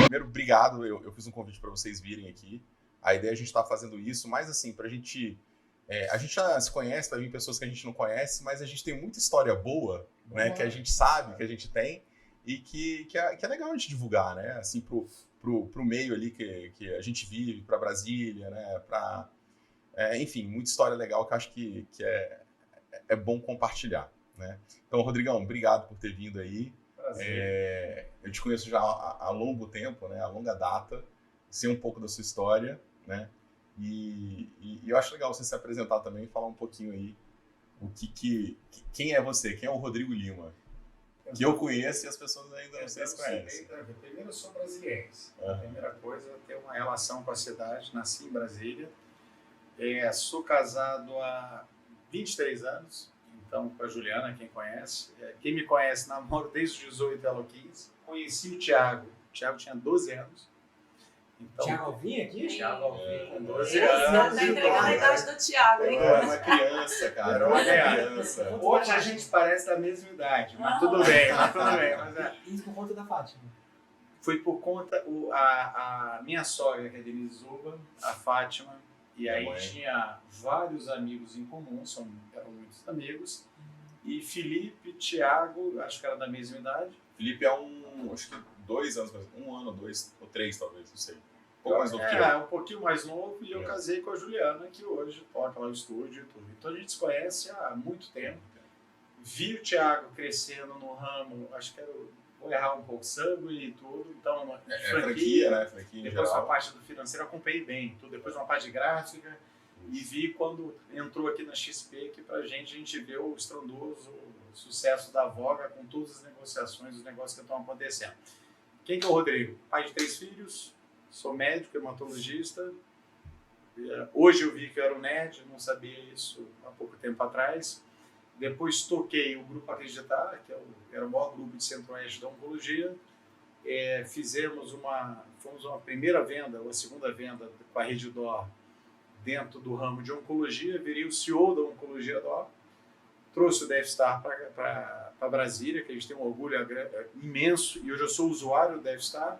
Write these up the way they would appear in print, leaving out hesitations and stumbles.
Primeiro, obrigado. Eu fiz um convite para vocês virem aqui. A ideia é a gente estar fazendo isso, mas assim, para a gente já se conhece, vai vir pessoas que a gente não conhece, mas a gente tem muita história boa, né, que a gente sabe, que a gente tem, e que é legal a gente divulgar, né? Assim, pro meio ali que a gente vive, para Brasília, né? Enfim, muita história legal que eu acho que é bom compartilhar, né? Então, Rodrigão, obrigado por ter vindo aí. Eu te conheço já há longo tempo, né? Há longa data, sei um pouco da sua história, né? E eu acho legal você se apresentar também e falar um pouquinho aí quem é você, quem é o Rodrigo Lima, que eu conheço e as pessoas ainda não sei se conhecem. Primeiro, eu sou brasiliense. A primeira coisa é ter uma relação com a cidade. Nasci em Brasília. Sou casado há 23 anos, então com a Juliana, quem conhece. Quem me conhece, namoro desde os 18 até os 15. Conheci o Thiago. O Thiago tinha 12 anos. Então, Thiago Alvim aqui? Thiago Alvim, com 12 anos. Tá entregando a idade do Thiago, hein? Era uma criança, cara. Era uma criança. Hoje a gente parece da mesma idade, mas tudo bem, Isso por conta da Fátima. Foi por conta, a minha sogra, que é Denise Zuba, a Fátima, e aí tinha vários amigos em comum, eram muitos amigos, e Felipe, Thiago, acho que era da mesma idade. Felipe é acho que 2 anos, 1 ano, 2 ou 3 talvez, não sei. Um pouco mais novo que eu. Um pouquinho mais novo, e eu casei com a Juliana, que hoje toca lá no estúdio e tudo. Então a gente se conhece há muito tempo. Vi o Thiago crescendo no ramo, acho que vou errar um pouco, sangue e tudo. Então, franquia, né? Franquia depois uma parte do financeiro eu acompanhei bem. Tudo. Depois uma parte de gráfica. E vi quando entrou aqui na XP que a gente vê o estrondoso sucesso da Voga com todas as negociações, os negócios que estão acontecendo. Quem que é o Rodrigo? Pai de 3 filhos, sou médico, hematologista. Hoje eu vi que eu era um nerd, não sabia isso há pouco tempo atrás. Depois toquei o Grupo Acreditar, que era o maior grupo de centro-oeste da oncologia. Fomos uma primeira venda, ou a segunda venda com a Rede DOR dentro do ramo de oncologia. Virei o CEO da Oncologia DOR. Trouxe o DevStar para Brasília, que a gente tem um orgulho imenso, e hoje eu sou usuário do DevStar.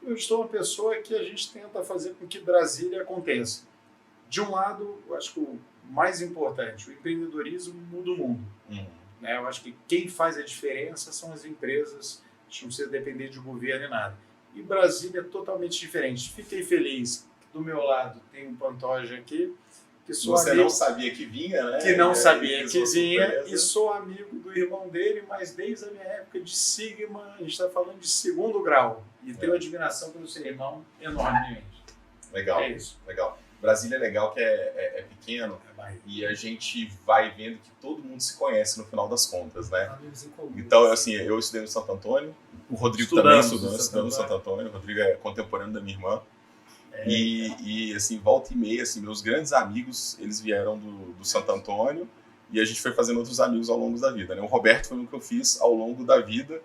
Eu estou uma pessoa que a gente tenta fazer com que Brasília aconteça. De um lado, eu acho que o mais importante, o empreendedorismo muda o mundo. Né? Eu acho que quem faz a diferença são as empresas, a gente não precisa depender de governo e nada. E Brasília é totalmente diferente. Fiquei feliz que do meu lado tem um Pantoja aqui, que você não sabia que vinha, né? Que não sabia que vinha, e sou amigo do irmão dele, mas desde a minha época de Sigma, a gente está falando de 2º grau. E tenho admiração pelo seu irmão enormemente. Legal, legal. Brasília é legal que é pequeno e a gente vai vendo que todo mundo se conhece no final das contas, né? Então, assim, eu estudei no Santo Antônio, o Rodrigo também estudou no Santo Antônio, o Rodrigo é contemporâneo da minha irmã. E assim, volta e meia, assim, meus grandes amigos, eles vieram do Santo Antônio e a gente foi fazendo outros amigos ao longo da vida, né? O Roberto foi o que eu fiz ao longo da vida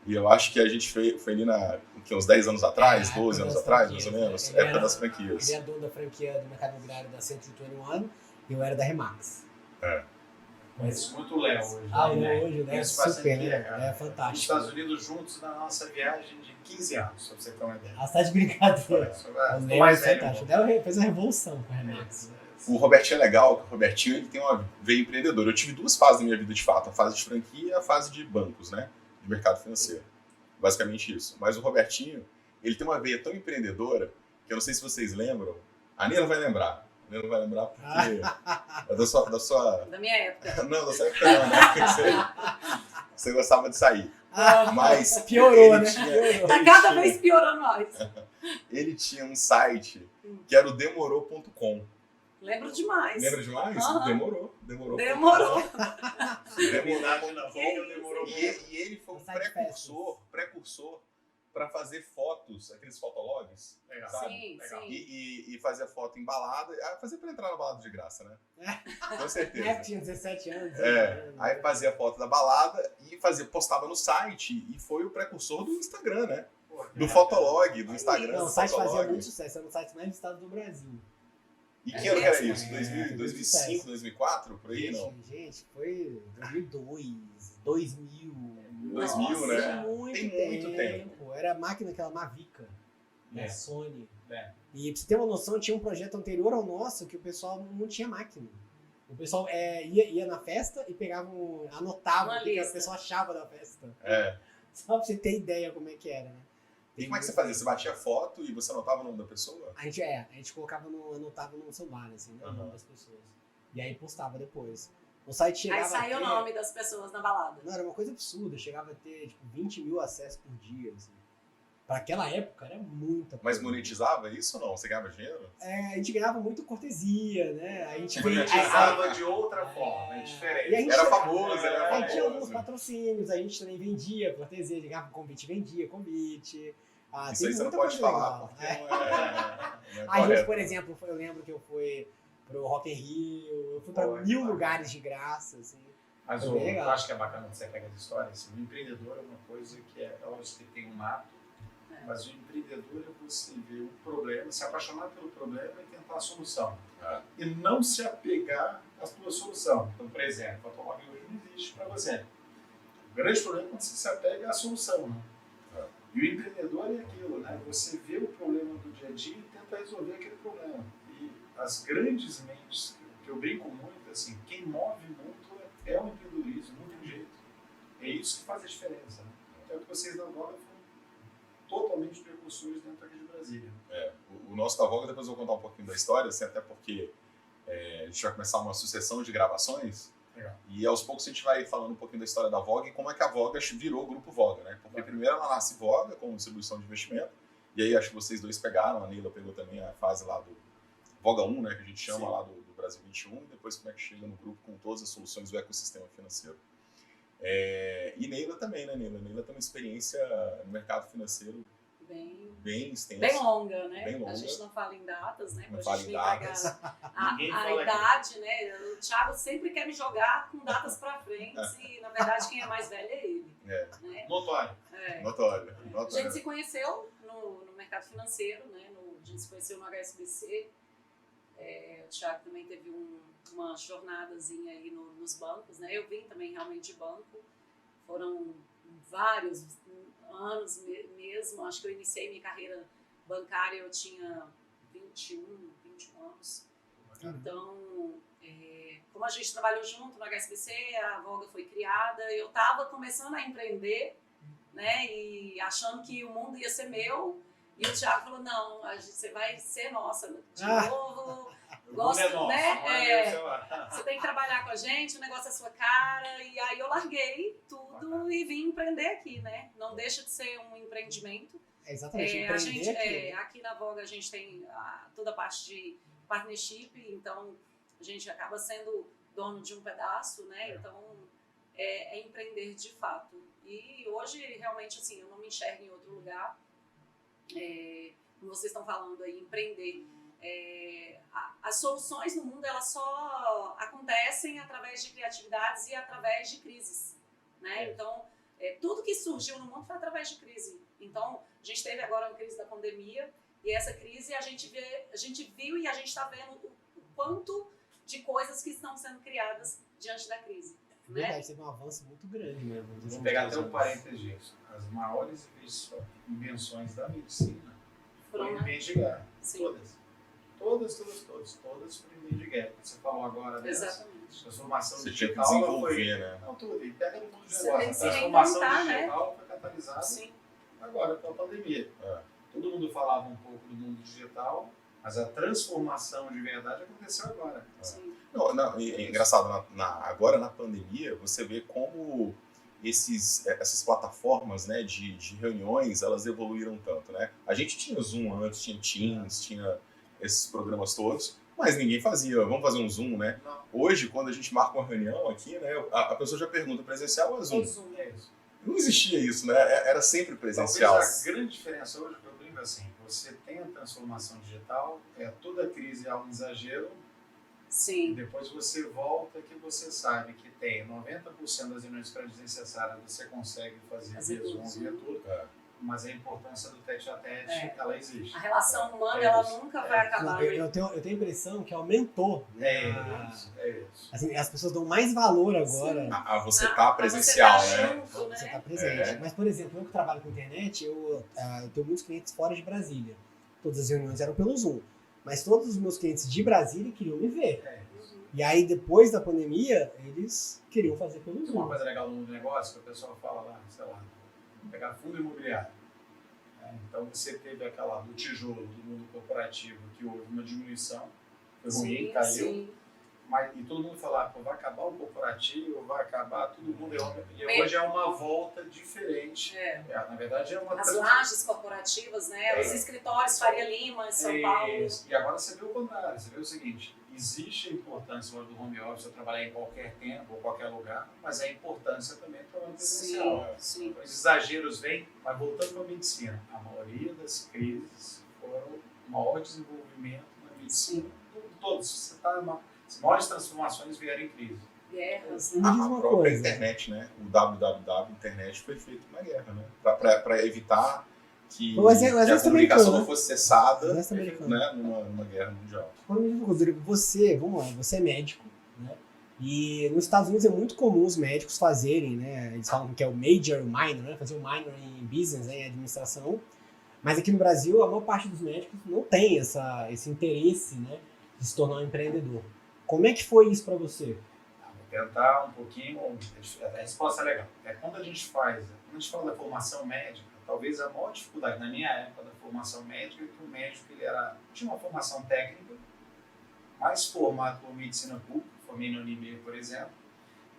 e eu acho que a gente foi ali uns 10 anos atrás, 12 anos atrás, mais ou menos, época das franquias. Ele é dono da franquia do Mercado Agrário da Century 21 e eu era da Remax. Mas muito Léo hoje. Hoje, né? Super, né? É fantástico. Os Estados Unidos juntos na nossa viagem de 15 anos, pra você ter uma ideia. Tá de brincadeira. O Léo é fantástico. O Léo fez uma revolução com a Remax. O Robertinho é legal, porque o Robertinho ele tem uma veia empreendedora. Eu tive 2 fases na minha vida de fato, a fase de franquia e a fase de bancos, né? De mercado financeiro. Basicamente isso. Mas o Robertinho, ele tem uma veia tão empreendedora, que eu não sei se vocês lembram, a Nina vai lembrar. Não vai lembrar porque é da sua... Da minha época. Não, da sua época não, né? Você gostava de sair. Mas piorou, né? Tá cada vez piorando mais. Ele tinha um site que era o demorou.com. Lembro demais. Lembra demais? Demorou. Demorou. E ele foi um precursor para fazer fotos, aqueles fotologs, sabe? Sim. E fazia foto em balada, fazia para entrar na balada de graça, né? Com certeza. Tinha 17 anos. Aí fazia foto da balada e postava no site e foi o precursor do Instagram, né? Do Fotolog, do Instagram. Não, o site fazia muito sucesso, era um dos sites mais visitados do Brasil. E que ano que era isso? 2005, 2004? Por aí, não? Gente, foi 2002, 2000. 2000, né? Tem muito tempo. Era a máquina, aquela Mavica. da É. Sony. É. E pra você ter uma noção, tinha um projeto anterior ao nosso que o pessoal não tinha máquina. O pessoal ia na festa e pegava anotava Uma o que a lista. pessoa achava da festa. É. Só pra você ter ideia como é que era, né? E como é que você fazia? Você batia foto e você anotava o nome da pessoa? A gente anotava no celular, assim, né, o nome das pessoas. E aí postava depois. O site chegava Aí saiu a o ter... nome das pessoas na balada. Não, era uma coisa absurda. Chegava a ter, tipo, 20 mil acessos por dia, assim. Pra aquela época, era muita Mas coisa. monetizava isso ou não? Você ganhava dinheiro? A gente ganhava muito cortesia, né? A gente Monetizava de outra forma, é E a diferente. gente- Era famoso, ele era Aí tinha alguns famoso. patrocínios, a gente também vendia cortesia, ligava convite, vendia convite. Isso aí teve você não muita pode coisa falar, legal. porque não é A gente, correto. por exemplo, eu lembro que eu fui pro Rock in Rio, eu fui pra Pô, 1000 que lugares de graça, assim. Mas Foi o, bem eu legal. acho que é bacana você pegar as histórias. Assim, o empreendedor é uma coisa que é lógico que tem um ato, mas o empreendedor é você ver o problema, se apaixonar pelo problema e tentar a solução. É. E não se apegar à sua solução. Então, por exemplo, a automóvel hoje não existe para você. O grande problema é quando você se apega à solução. Né? É. E o empreendedor é aquilo, né? Você vê o problema do dia a dia e tenta resolver aquele problema. E as grandes mentes, que eu brinco muito, assim, quem move muito é o empreendedorismo, não tem jeito. É isso que faz a diferença. Né? Então, que vocês na Voga foram totalmente precursores dentro aqui de Brasília. O nosso da Voga, depois eu vou contar um pouquinho da história, assim, até porque a gente vai começar uma sucessão de gravações. Legal. E aos poucos a gente vai falando um pouquinho da história da Voga e como é que a Voga virou o Grupo Voga, né? Porque primeiro ela nasce Voga, com distribuição de investimento, e aí acho que vocês dois pegaram, a Neila pegou também a fase lá do Voga 1, né, que a gente chama Sim. lá do Brasil 21, e depois como é que chega no grupo com todas as soluções do ecossistema financeiro. E Neila também, né, Neila? Neila tem uma experiência no mercado financeiro bem extensa. Bem longa, né? Bem longa. A gente não fala em datas, né? Não Pra fala gente em nem datas. pegar Ninguém a fala idade, né? O Thiago sempre quer me jogar com datas pra frente e, na verdade, quem é mais velho é ele. É, Né? Notório. É. notório. A notório. gente se conheceu no mercado financeiro, né? A gente se conheceu no HSBC. O Thiago também teve uma jornadazinha aí nos bancos, né? Eu vim também realmente de banco. Foram vários anos mesmo. Acho que eu iniciei minha carreira bancária, eu tinha 21 anos. Então, como a gente trabalhou junto no HSBC, a Voga foi criada, eu estava começando a empreender, né? E achando que o mundo ia ser meu. E o Thiago falou, não, você vai ser nossa de novo. Gosto, né? Você tem que trabalhar com a gente, o negócio é sua cara. E aí eu larguei tudo e vim empreender aqui, né? Não deixa de ser um empreendimento. Exatamente, A empreender gente, aqui. aqui na Voga a gente tem toda a parte de partnership, então a gente acaba sendo dono de um pedaço, né? Então é empreender de fato. E hoje, realmente, assim, eu não me enxergo em outro lugar. Como vocês estão falando aí, empreender. As soluções no mundo, elas só acontecem através de criatividades e através de crises, né? Então, tudo que surgiu no mundo foi através de crise. Então, a gente teve agora a crise da pandemia e essa crise a gente viu e a gente está vendo o quanto de coisas que estão sendo criadas diante da crise. Verdade, teve um avanço muito grande mesmo. Vou pegar até um parênteses disso. As maiores invenções da medicina foram em meio de guerra. Sim. Todas foram em meio de guerra. Você falou agora dessa Exatamente. transformação Você tinha que digital. desenvolver, né? Não, tudo. E pega no mundo de Você negócio. tem A que se transformação reinventar, né? digital foi catalisada Sim. agora com a pandemia. Todo mundo falava um pouco do mundo digital, mas a transformação de verdade aconteceu agora. Sim. Não, é engraçado, agora na pandemia, você vê como essas plataformas, né, de reuniões, elas evoluíram tanto, né? A gente tinha Zoom antes, tinha Teams, tinha esses programas todos, mas ninguém fazia, vamos fazer um Zoom, né? Não. Hoje, quando a gente marca uma reunião aqui, né, a pessoa já pergunta, presencial ou é Zoom? Zoom. É isso. Não existia isso, né? Era sempre presencial. Talvez a grande diferença hoje, que eu brinco assim, você tem a transformação digital, toda crise há um exagero, e Sim. depois você volta que você sabe que tem 90% das reuniões que eram desnecessárias, você consegue fazer Fazer via Zoom, tudo. via tudo. mas a importância do tete-a-tete, ela existe. A relação humana, É ela isso. nunca vai acabar. Eu tenho a impressão que aumentou. É Né? isso. Assim, as pessoas dão mais valor agora. Você tá presencial, você tá né? junto, Você né? está presente. Mas, por exemplo, eu que trabalho com internet, eu tenho muitos clientes fora de Brasília. Todas as reuniões eram pelo Zoom. Mas todos os meus clientes de Brasília queriam me ver. É. E aí, depois da pandemia, eles queriam fazer pelo Tem uma Zoom. coisa legal no negócio que o pessoal fala lá, sei lá, vamos pegar fundo imobiliário. Então você teve aquela do tijolo do mundo corporativo que houve uma diminuição, foi ruim, caiu. Sim. Mas, e todo mundo fala, pô, vai acabar o corporativo, vai acabar, todo mundo e Bem, hoje é uma volta diferente. É. Na verdade é uma As lajes corporativas, né? Os escritórios Faria Lima, em São Paulo. E agora você vê o contrário, você vê o seguinte, existe a importância do home office, eu trabalhar em qualquer tempo ou qualquer lugar, mas a importância também para o presencial. Sim. Os exageros vêm, mas voltando para a medicina, a maioria das crises foram o maior desenvolvimento na medicina. Todos, você está as maiores transformações vieram em crise. Guerras, Me né? diz A uma própria coisa. internet, né? O www internet foi feito na guerra, né? Para evitar que, O exército que a comunicação americano, não fosse cessada, Exército americano. né? Numa guerra mundial. Agora me diz uma coisa, Rodrigo, vamos lá, você é médico, né? E nos Estados Unidos é muito comum os médicos fazerem, né? Eles falam que é o major e o minor, né? Fazer o minor em business, né? Em administração. Mas aqui no Brasil, a maior parte dos médicos não tem esse interesse, né? De se tornar um empreendedor. Como é que foi isso para você? Vou tentar um pouquinho, a resposta é legal. Quando a gente fala da formação médica, talvez a maior dificuldade na minha época da formação médica é que o médico tinha uma formação técnica, mais formado por medicina pública, formei no UNB, por exemplo,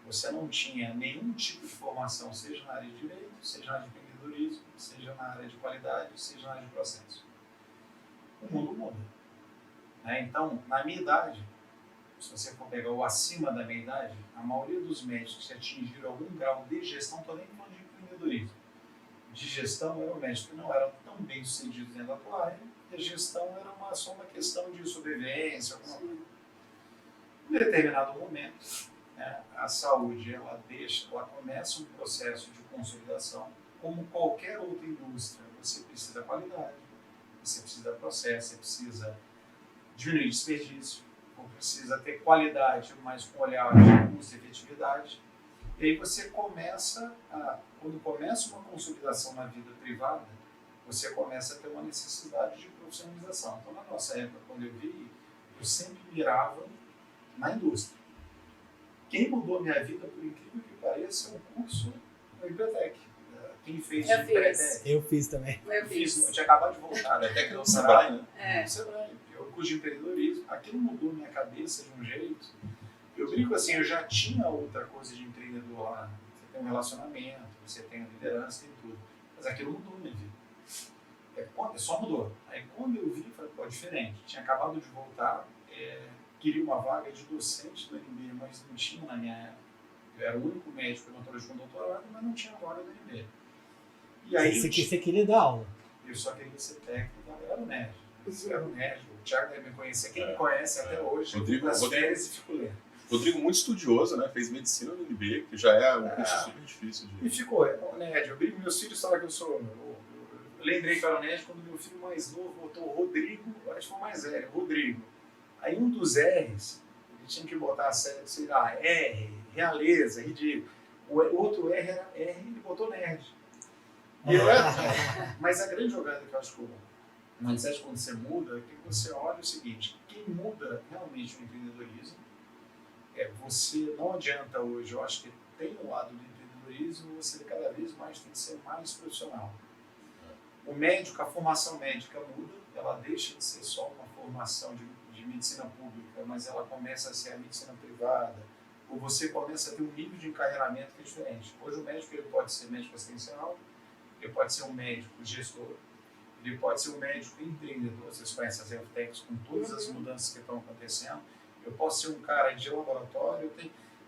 você não tinha nenhum tipo de formação, seja na área de direito, seja na área de empreendedorismo, seja na área de qualidade, seja na área de processo. O mundo muda. Então, na minha idade, se você for pegar o acima da minha idade, a maioria dos médicos que atingiram algum grau de gestão, estou nem falando de empreendedorismo, de gestão eram médicos que não eram tão bem sucedidos dentro da tua área, e a gestão era só uma questão de sobrevivência. Em determinado momento, né, a saúde ela começa um processo de consolidação. Como qualquer outra indústria, você precisa de qualidade, você precisa de processo, você precisa diminuir desperdício, precisa ter qualidade, mas com olhar de custo e efetividade. E aí você quando começa uma consolidação na vida privada, você começa a ter uma necessidade de profissionalização. Então, na nossa época, quando eu vi, eu sempre mirava na indústria. Quem mudou minha vida, por incrível que pareça, é um curso no Empretec. Quem fez de Empretec? Eu fiz também. Eu tinha acabado de voltar. Até que no Sebrae, né? Eu curso de empreendedorismo. Aquilo mudou minha cabeça de um jeito. Eu brinco assim, eu já tinha outra coisa de empreendedor lá. Você tem um relacionamento, você tem liderança, tem tudo. Mas aquilo mudou minha vida. Só mudou. Aí quando eu vi, falei, pô, diferente. Tinha acabado de voltar, queria uma vaga de docente do UNB, mas não tinha na minha época. Eu era o único médico odontologista com doutorado, mas não tinha vaga do UNB. E aí Você queria dar aula? Eu só queria ser técnico, eu era o nerd. Eu era o nerd. O Thiago deve me conhecer. Quem me conhece até hoje, nas férias e fico lendo. Rodrigo, muito estudioso, né? Fez medicina no UNB, que já é um curso super difícil. E ficou, nerd. Eu brinco, meus filhos sabem que eu sou. Eu lembrei que eu era nerd quando meu filho mais novo botou Rodrigo, acho que foi o mais velho, Rodrigo. Aí um dos R's, ele tinha que botar, sei lá, R, realeza, ridículo. O outro R era R, ele botou nerd. E eu mas a grande jogada que eu acho que o mindset, quando você muda, é que você olha o seguinte: quem muda realmente o empreendedorismo você não adianta hoje, eu acho que tem um lado do empreendedorismo, você cada vez mais tem que ser mais profissional. O médico, a formação médica muda, ela deixa de ser só uma formação de medicina pública, mas ela começa a ser a medicina privada, ou você começa a ter um nível de encarreiramento que é diferente. Hoje o médico ele pode ser médico assistencial, ele pode ser um médico gestor, ele pode ser um médico empreendedor, vocês conhecem as health com todas as mudanças que estão acontecendo, eu posso ser um cara de laboratório,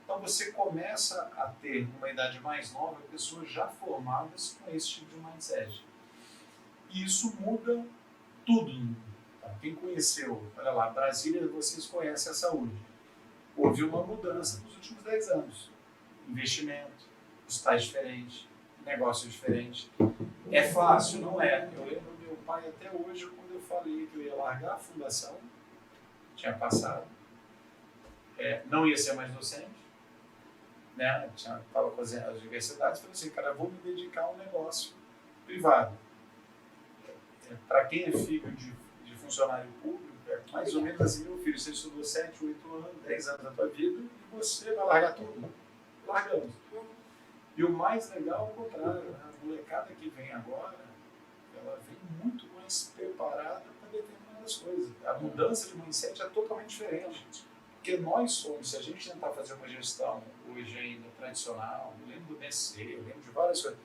então você começa a ter, numa idade mais nova, pessoas já formadas com esse tipo de mindset. E isso muda tudo. Quem conheceu, olha lá, Brasília, vocês conhecem a saúde. Houve uma mudança nos últimos 10 anos. Investimento, hospitais diferentes, negócio diferente. É fácil? Não é. Eu lembro meu pai até hoje, quando eu falei que eu ia largar a fundação, tinha passado, não ia ser mais docente, né? Estava com as universidades, falei assim, cara, eu vou me dedicar a um negócio privado. Para quem é filho de funcionário público, mais ou menos assim, meu filho, você estudou 7, 8 anos, 10 anos da tua vida e você vai largar tudo. Largamos. E o mais legal é o contrário, a molecada que vem agora, ela vem muito mais preparada para determinadas coisas. A mudança de mindset é totalmente diferente. Porque nós somos, se a gente tentar fazer uma gestão hoje ainda tradicional, eu lembro do BC, eu lembro de várias coisas.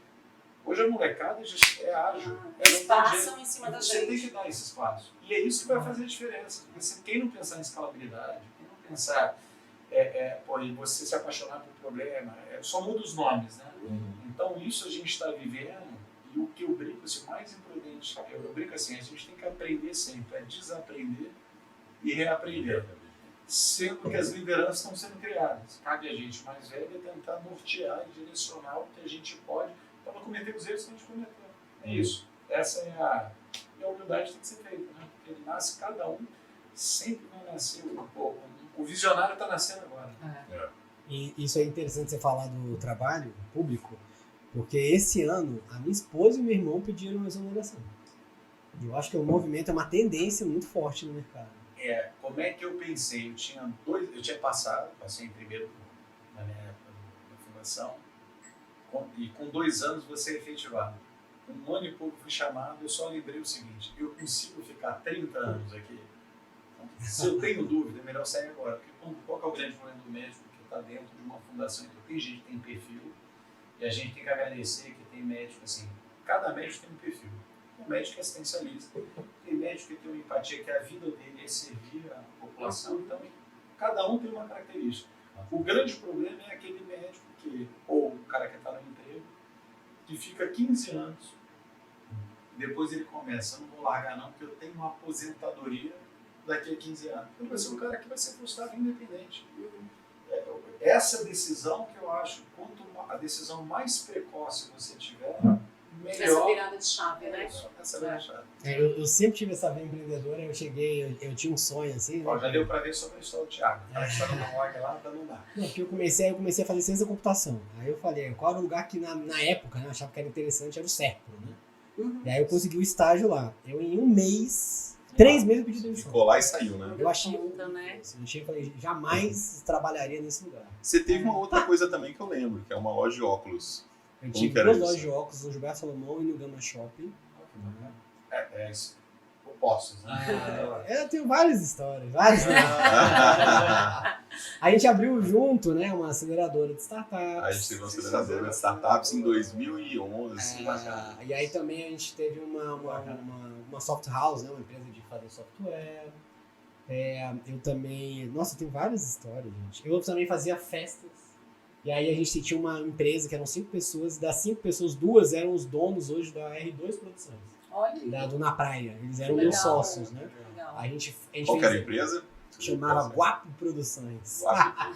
Hoje a molecada é ágil. Eles passam em cima da Você gente. tem que dar esse espaço. E é isso que vai fazer a diferença. Porque quem não pensar em escalabilidade, quem não pensar e você se apaixonar por problema, só muda os nomes, né? Então isso a gente está vivendo, e o que eu brinco, assim, o mais imprudente, eu brinco assim, a gente tem que aprender sempre, desaprender e reaprender. Sendo que as lideranças estão sendo criadas. Cabe a gente mais velho tentar nortear e direcionar o que a gente pode para não cometer os erros que a gente cometeu. É isso. Essa é a humildade tem que ser feita, né? Porque ele nasce, cada um sempre vai nascer. O visionário está nascendo agora. E isso é interessante você falar do trabalho público, porque esse ano a minha esposa e meu irmão pediram uma exoneração. Eu acho que o movimento é uma tendência muito forte no mercado. Como é que eu pensei? Eu tinha passei em primeiro na minha época na fundação, e com 2 anos você é efetivado. Com 1 ano e pouco fui chamado, eu só lembrei o seguinte, eu consigo ficar 30 anos aqui? Se eu tenho dúvida, é melhor sair agora. Porque qual que é o grande problema do médico que está dentro de uma fundação? Então, tem gente que tem perfil, e a gente tem que agradecer que tem médico assim, cada médico tem um perfil. Tem médico que é assistencialista, tem médico que tem uma empatia, que a vida dele é servir a população, então cada um tem uma característica. O grande problema é aquele médico ou o cara que está no emprego, que fica 15 anos, depois ele começa, eu não vou largar não, porque eu tenho uma aposentadoria daqui a 15 anos. Então vai ser um cara que vai ser frustrado e independente. Essa decisão que eu acho, quanto a decisão mais precoce você tiver, melhor. Essa virada de chave, né? Essa virada de chave. Eu sempre tive essa veia empreendedora, eu tinha um sonho assim. Ó, já deu para ver sobre a história do Thiago. Ela está no blog lá, então não dá. Não, porque eu comecei a fazer ciência da computação. Aí eu falei, qual era o lugar que na época, né, eu achava que era interessante, era o Serpro, né? E aí eu consegui o estágio lá. Eu em 1 mês, 3 meses eu pedi demissão. Ficou lá e saiu, né? Eu achei, né? eu falei, jamais trabalharia nesse lugar. Você teve uma outra coisa também que eu lembro, que é uma loja de óculos. Eu Como tive que era 2 isso? lojas de óculos no Gilberto Salomão e no Gama Shopping. Isso. Opostos, né? Eu tenho várias histórias, várias histórias. A gente abriu junto, né, uma aceleradora de startups. A gente teve uma aceleradora de startups em 2011. E aí também a gente teve uma soft house, né, uma empresa de fazer software. Eu também... Nossa, tem várias histórias, gente. Eu também fazia festas. E aí a gente tinha uma empresa que eram 5 pessoas. E das 5 pessoas, 2 eram os donos hoje da R2 Produções. Olha. Do Na Praia. Eles eram Legal. meus sócios, né? Legal. A gente Qual que era a empresa? chamava Guapo Produções. Guapo.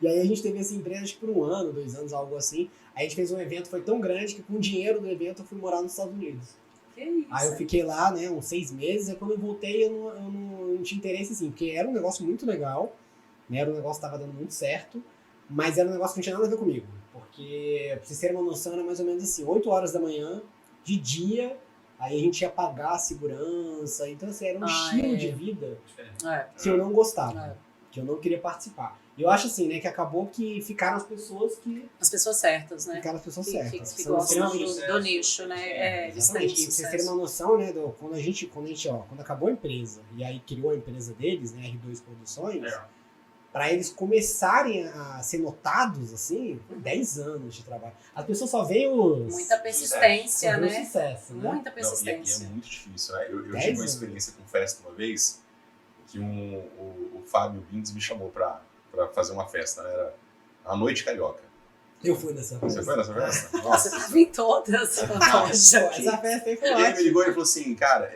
E aí a gente teve essa empresa acho que por 1 ano, 2 anos, algo assim. Aí a gente fez um evento, foi tão grande que com o dinheiro do evento eu fui morar nos Estados Unidos. Que isso? Aí eu fiquei lá, né, uns 6 meses, e quando eu voltei eu não tinha interesse assim, porque era um negócio muito legal, né, era um negócio que estava dando muito certo, mas era um negócio que não tinha nada a ver comigo. Porque, pra vocês terem uma noção, era mais ou menos assim, 8 horas da manhã, de dia, aí a gente ia pagar a segurança, então assim, era um estilo de vida que eu não gostava, que eu não queria participar. E eu acho assim, né, que acabou que ficaram as pessoas que... As pessoas certas, né? Ficaram as pessoas Que certas. que São gostam extremamente- do nicho, né? Eles têm Exatamente. E pra vocês terem uma noção, né, quando acabou a empresa, e aí criou a empresa deles, né, R2 Produções, para eles começarem a ser notados, assim, foi 10 anos de trabalho. As pessoas só veem os... Muita persistência, só veem o né? sucesso, né? Muita Não, e persistência. é muito difícil, né? Eu 10 tive uma anos. experiência com festa uma vez, que o Fábio Bindes me chamou pra fazer uma festa, né? Era a Noite Carioca. Eu fui nessa festa. Você foi nessa festa? Você Nossa. tava em todas. Pô, Poxa, essa festa aí foi Ele me ótima. ligou e falou assim, cara,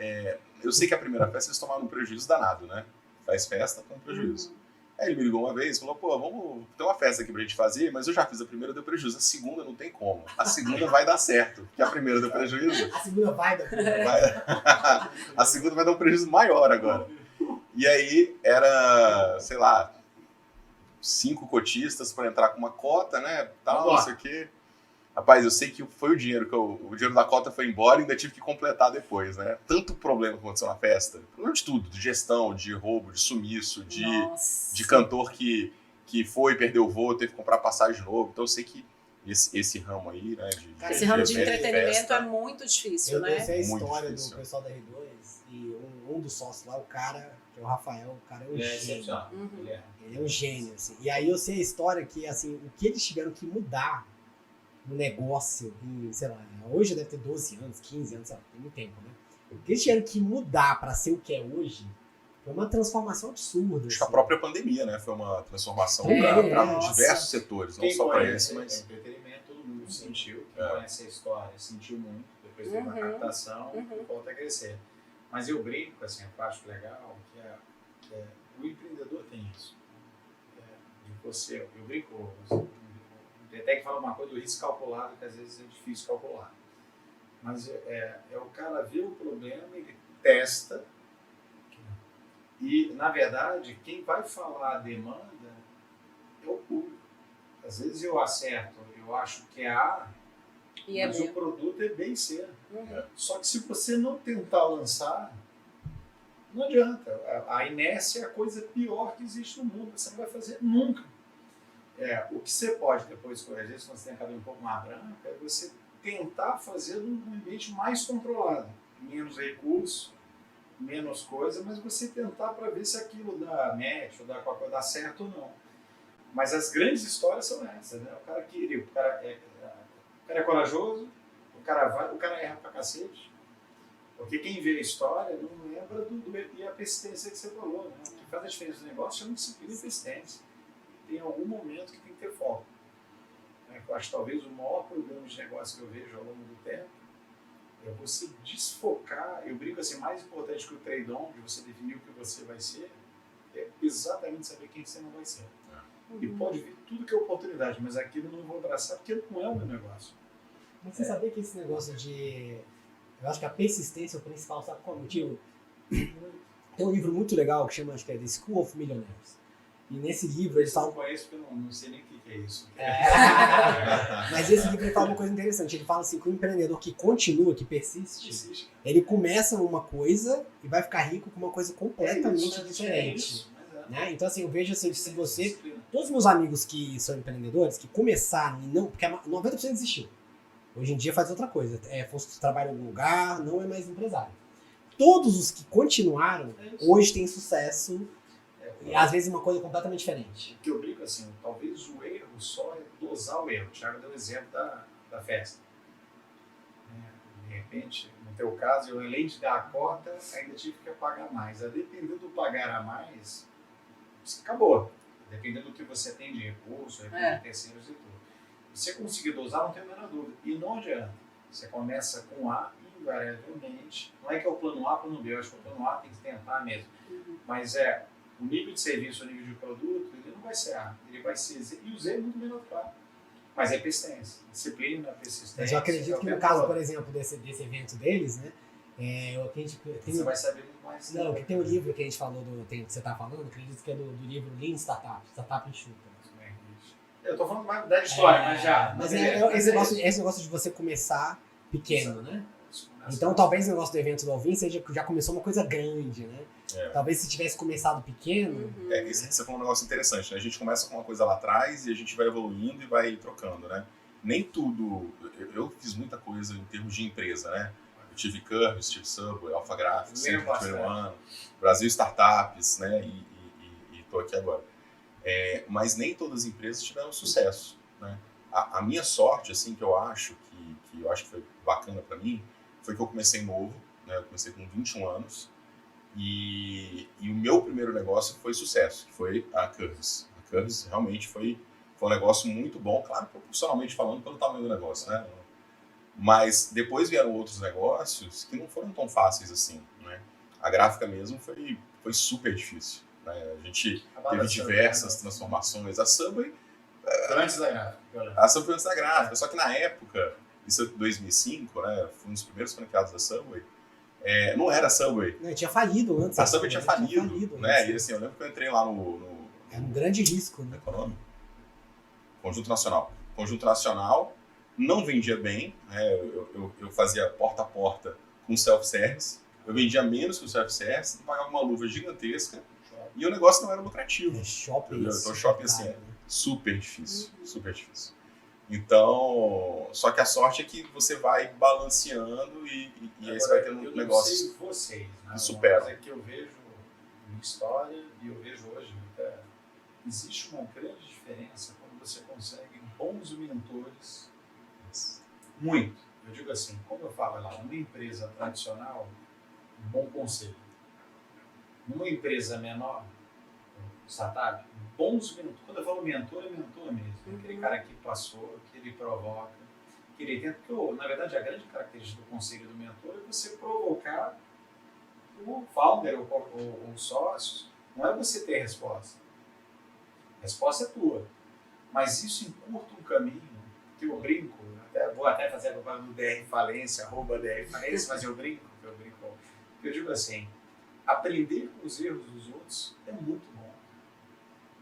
eu sei que a primeira festa eles tomaram um prejuízo danado, né? Faz festa com prejuízo. Aí ele me ligou uma vez e falou, pô, vamos ter uma festa aqui pra gente fazer, mas eu já fiz a primeira, deu prejuízo. A segunda não tem como. A segunda vai dar certo, porque a primeira deu prejuízo. A segunda vai dar A segunda vai dar um prejuízo maior agora. E aí era, sei lá, 5 cotistas para entrar com uma cota, né? Tal, não sei o quê. Rapaz, eu sei que foi o dinheiro o dinheiro da cota foi embora e ainda tive que completar depois, né? Tanto problema que aconteceu na festa. Problema de tudo, de gestão, de roubo, de sumiço, de cantor que foi, perdeu o voo, teve que comprar passagem de novo. Então eu sei que esse ramo aí, né? Esse ramo de evento, entretenimento festa, é muito difícil, Eu né? sei a Muito história difícil. do pessoal da R2 e um dos sócios lá, o cara, que é o Rafael, o cara é um Ele é gênio. excepcional. Uhum. Ele é um gênio, assim. E aí eu sei a história que, assim, o que eles tiveram que mudar no negócio, em, sei lá, hoje deve ter 12 anos, 15 anos, sei lá, tem muito tempo, né? O que eles tiveram que mudar pra ser o que é hoje foi uma transformação absurda. Acho que a assim. própria pandemia, né? Foi uma transformação É, para nossa. diversos setores, não Quem só para conhece esse, mas... entretenimento, todo mundo sentiu. Quem É. conhece a história sentiu muito. Depois teve uma Uhum. captação Uhum. e volta a crescer. Mas eu brinco, assim, eu acho legal que o empreendedor tem isso. De você, eu brinco, tem até que falar uma coisa do risco calculado, que às vezes é difícil calcular. Mas é o cara ver o problema, ele testa. E, na verdade, quem vai falar a demanda é o público. Às vezes eu acerto, eu acho que é A, E é mas o mesmo. produto é B e C. Uhum. Só que se você não tentar lançar, não adianta. A inércia é a coisa pior que existe no mundo. Você não vai fazer nunca. O que você pode depois, às vezes, quando você tem a cabelo um pouco mais branca, é você tentar fazer num ambiente mais controlado. Menos recurso, menos coisa, mas você tentar para ver se aquilo dá match, ou dá qualquer coisa, dá certo ou não. Mas as grandes histórias são essas, né? O cara queria, o cara é corajoso, o cara vai, o cara erra pra cacete. Porque quem vê a história não lembra e a persistência que você falou, né? O que faz a diferença do negócio chama disciplina e persistência. Tem algum momento que tem que ter foco. Eu acho que talvez o maior problema de negócio que eu vejo ao longo do tempo é você desfocar. Eu brinco assim, mais importante que o trade-on, de você definir o que você vai ser, é exatamente saber quem você não vai ser. E pode vir tudo que é oportunidade, mas aquilo eu não vou abraçar porque não é o meu negócio. Mas você sabia que esse negócio de... Eu acho que a persistência é o principal, sabe qual é o motivo? Tem um livro muito legal que chama, acho que é The School of Millionaires. E nesse livro eles Eu não falam... conheço porque eu não sei nem o que é isso. Mas esse livro ele fala uma coisa interessante. Ele fala assim que o empreendedor que continua, que persiste, ele começa uma coisa e vai ficar rico com uma coisa completamente diferente. Né? Então assim, eu vejo assim, se você... Todos os meus amigos que são empreendedores, que começaram e não... Porque 90% desistiu. Hoje em dia faz outra coisa. Trabalha em algum lugar, não é mais empresário. Todos os que continuaram, hoje têm sucesso. E às vezes uma coisa completamente diferente. O que eu brinco assim, talvez o erro só é dosar o erro. O Thiago deu o exemplo da festa. De repente, no teu caso, eu além de dar a cota, ainda tive que pagar mais. A depender do pagar a mais, acabou. Dependendo do que você tem de recurso, recurso de terceiros e tudo. Se você conseguir dosar, não tem a menor dúvida. E não adianta. Você começa com A, invariavelmente. Não é que é o plano A, plano B. Eu acho que o plano A tem que tentar mesmo. Mas o nível de serviço, o nível de produto, ele não vai ser A. Ele vai ser Z. E o Z é muito menor que o A. Mas é persistência. Disciplina, persistência. Mas eu acredito que no caso, por exemplo, desse evento deles, né? Você vai saber muito mais. Não, que tem um livro que a gente falou, que você tá falando, acredito que é do livro Lean Startup, Startup Enxuta. Eu tô falando mais da história, mas já. Mas esse negócio de você começar pequeno, né? Então talvez o negócio do evento do Alvin já começou uma coisa grande, né? Talvez se tivesse começado pequeno... Você falou um negócio interessante, né? A gente começa com uma coisa lá atrás e a gente vai evoluindo e vai trocando, né? Nem tudo... Eu fiz muita coisa em termos de empresa, né? Eu tive Curves, tive Subway, Alpha Graphics, Brasil Startups, né? E tô aqui agora. Mas nem todas as empresas tiveram sucesso, né? A minha sorte, assim, que eu acho que foi bacana para mim, foi que eu comecei novo, né? Eu comecei com 21 anos e o meu primeiro negócio foi sucesso, que foi a Curves. A Curves realmente foi um negócio muito bom, claro, profissionalmente falando, pelo tamanho do negócio, né? Mas depois vieram outros negócios que não foram tão fáceis assim, né? A gráfica mesmo foi super difícil. né? A gente A banda teve Subway, diversas né? transformações. A Subway Antes da gráfica. A Subway foi antes da gráfica, só que na época, isso é 2005, né? Foi um dos primeiros franqueados da Subway. Não era a Subway. Não, tinha falido antes. A Subway tinha falido, né? antes. E assim, eu lembro que eu entrei lá no Era um grande risco, né? qual é o nome? Conjunto Nacional. Conjunto Nacional não vendia bem, né? Eu fazia porta a porta com self-service. Eu vendia menos que o self-service, pagava uma luva gigantesca e o negócio não era lucrativo. É shopping. Entendeu? Então, shopping, assim, cara, né? super difícil, super difícil. Então, só que a sorte é que você vai balanceando e aí você vai tendo um negócio. Eu não sei vocês, né? que supera. Uma coisa que eu vejo em história e eu vejo hoje, existe uma grande diferença quando você consegue bons mentores. Muito. Eu digo assim, como eu falo lá, uma empresa tradicional, um bom conselho. Numa empresa menor, startup, bons mentores. Quando eu falo mentor, é mentor mesmo. Aquele cara que passou, que ele provoca, que ele tenta. Porque, na verdade, a grande característica do conselho do mentor é você provocar o founder, o sócio. Não é você ter a resposta. A resposta é tua. Mas isso encurta um caminho que eu brinco. Vou até fazer a propaganda do DR Falência, @DR Falência, mas eu brinco. Eu digo assim, aprender com os erros dos outros é muito bom.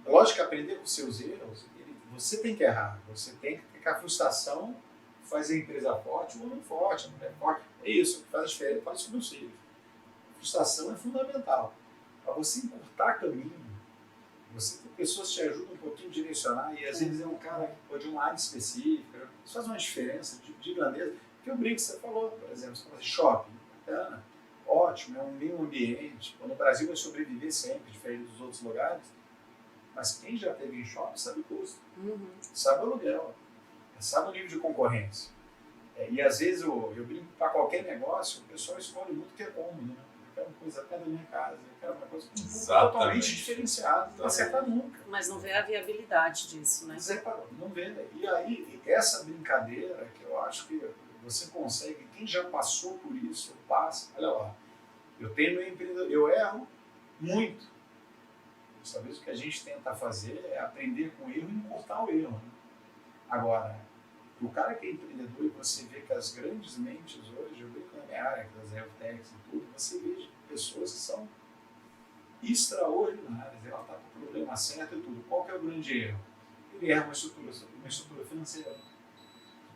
Lógico que aprender com os seus erros, você tem que errar. Você tem que a frustração faz a empresa forte ou não forte. Não é forte. É isso que faz a diferença. Faz isso com meus filhos. A frustração é fundamental. Para você encurtar caminho, você tem pessoas que te ajudam um pouquinho a direcionar e às vezes é um cara que pode ir uma área específica. Isso faz uma diferença de grandeza. Porque eu brinco, você falou, por exemplo, você falou assim, shopping, bacana, ótimo, é um meio ambiente. No Brasil vai sobreviver sempre, diferente dos outros lugares. Mas quem já teve em shopping sabe o custo, sabe o aluguel, sabe o nível de concorrência. E às vezes eu brinco para qualquer negócio, o pessoal escolhe muito o que é cômodo, né? Eu quero uma coisa perto da minha casa, eu quero uma coisa totalmente diferenciada, não acertar nunca. Mas não vê a viabilidade disso, né? Não vê. E aí, essa brincadeira que eu acho que você consegue, quem já passou por isso, passa. Olha lá, eu tenho meu empreendedor, eu erro muito. Talvez o que a gente tenta fazer é aprender com o erro e encurtar o erro. Né? Agora, o cara que é empreendedor e você vê que as grandes mentes hoje, eu vejo na minha área, das health techs e tudo, você vê pessoas que são extraordinárias, ela está com o problema certo e tudo. Qual que é o grande erro? Ele erra uma estrutura financeira.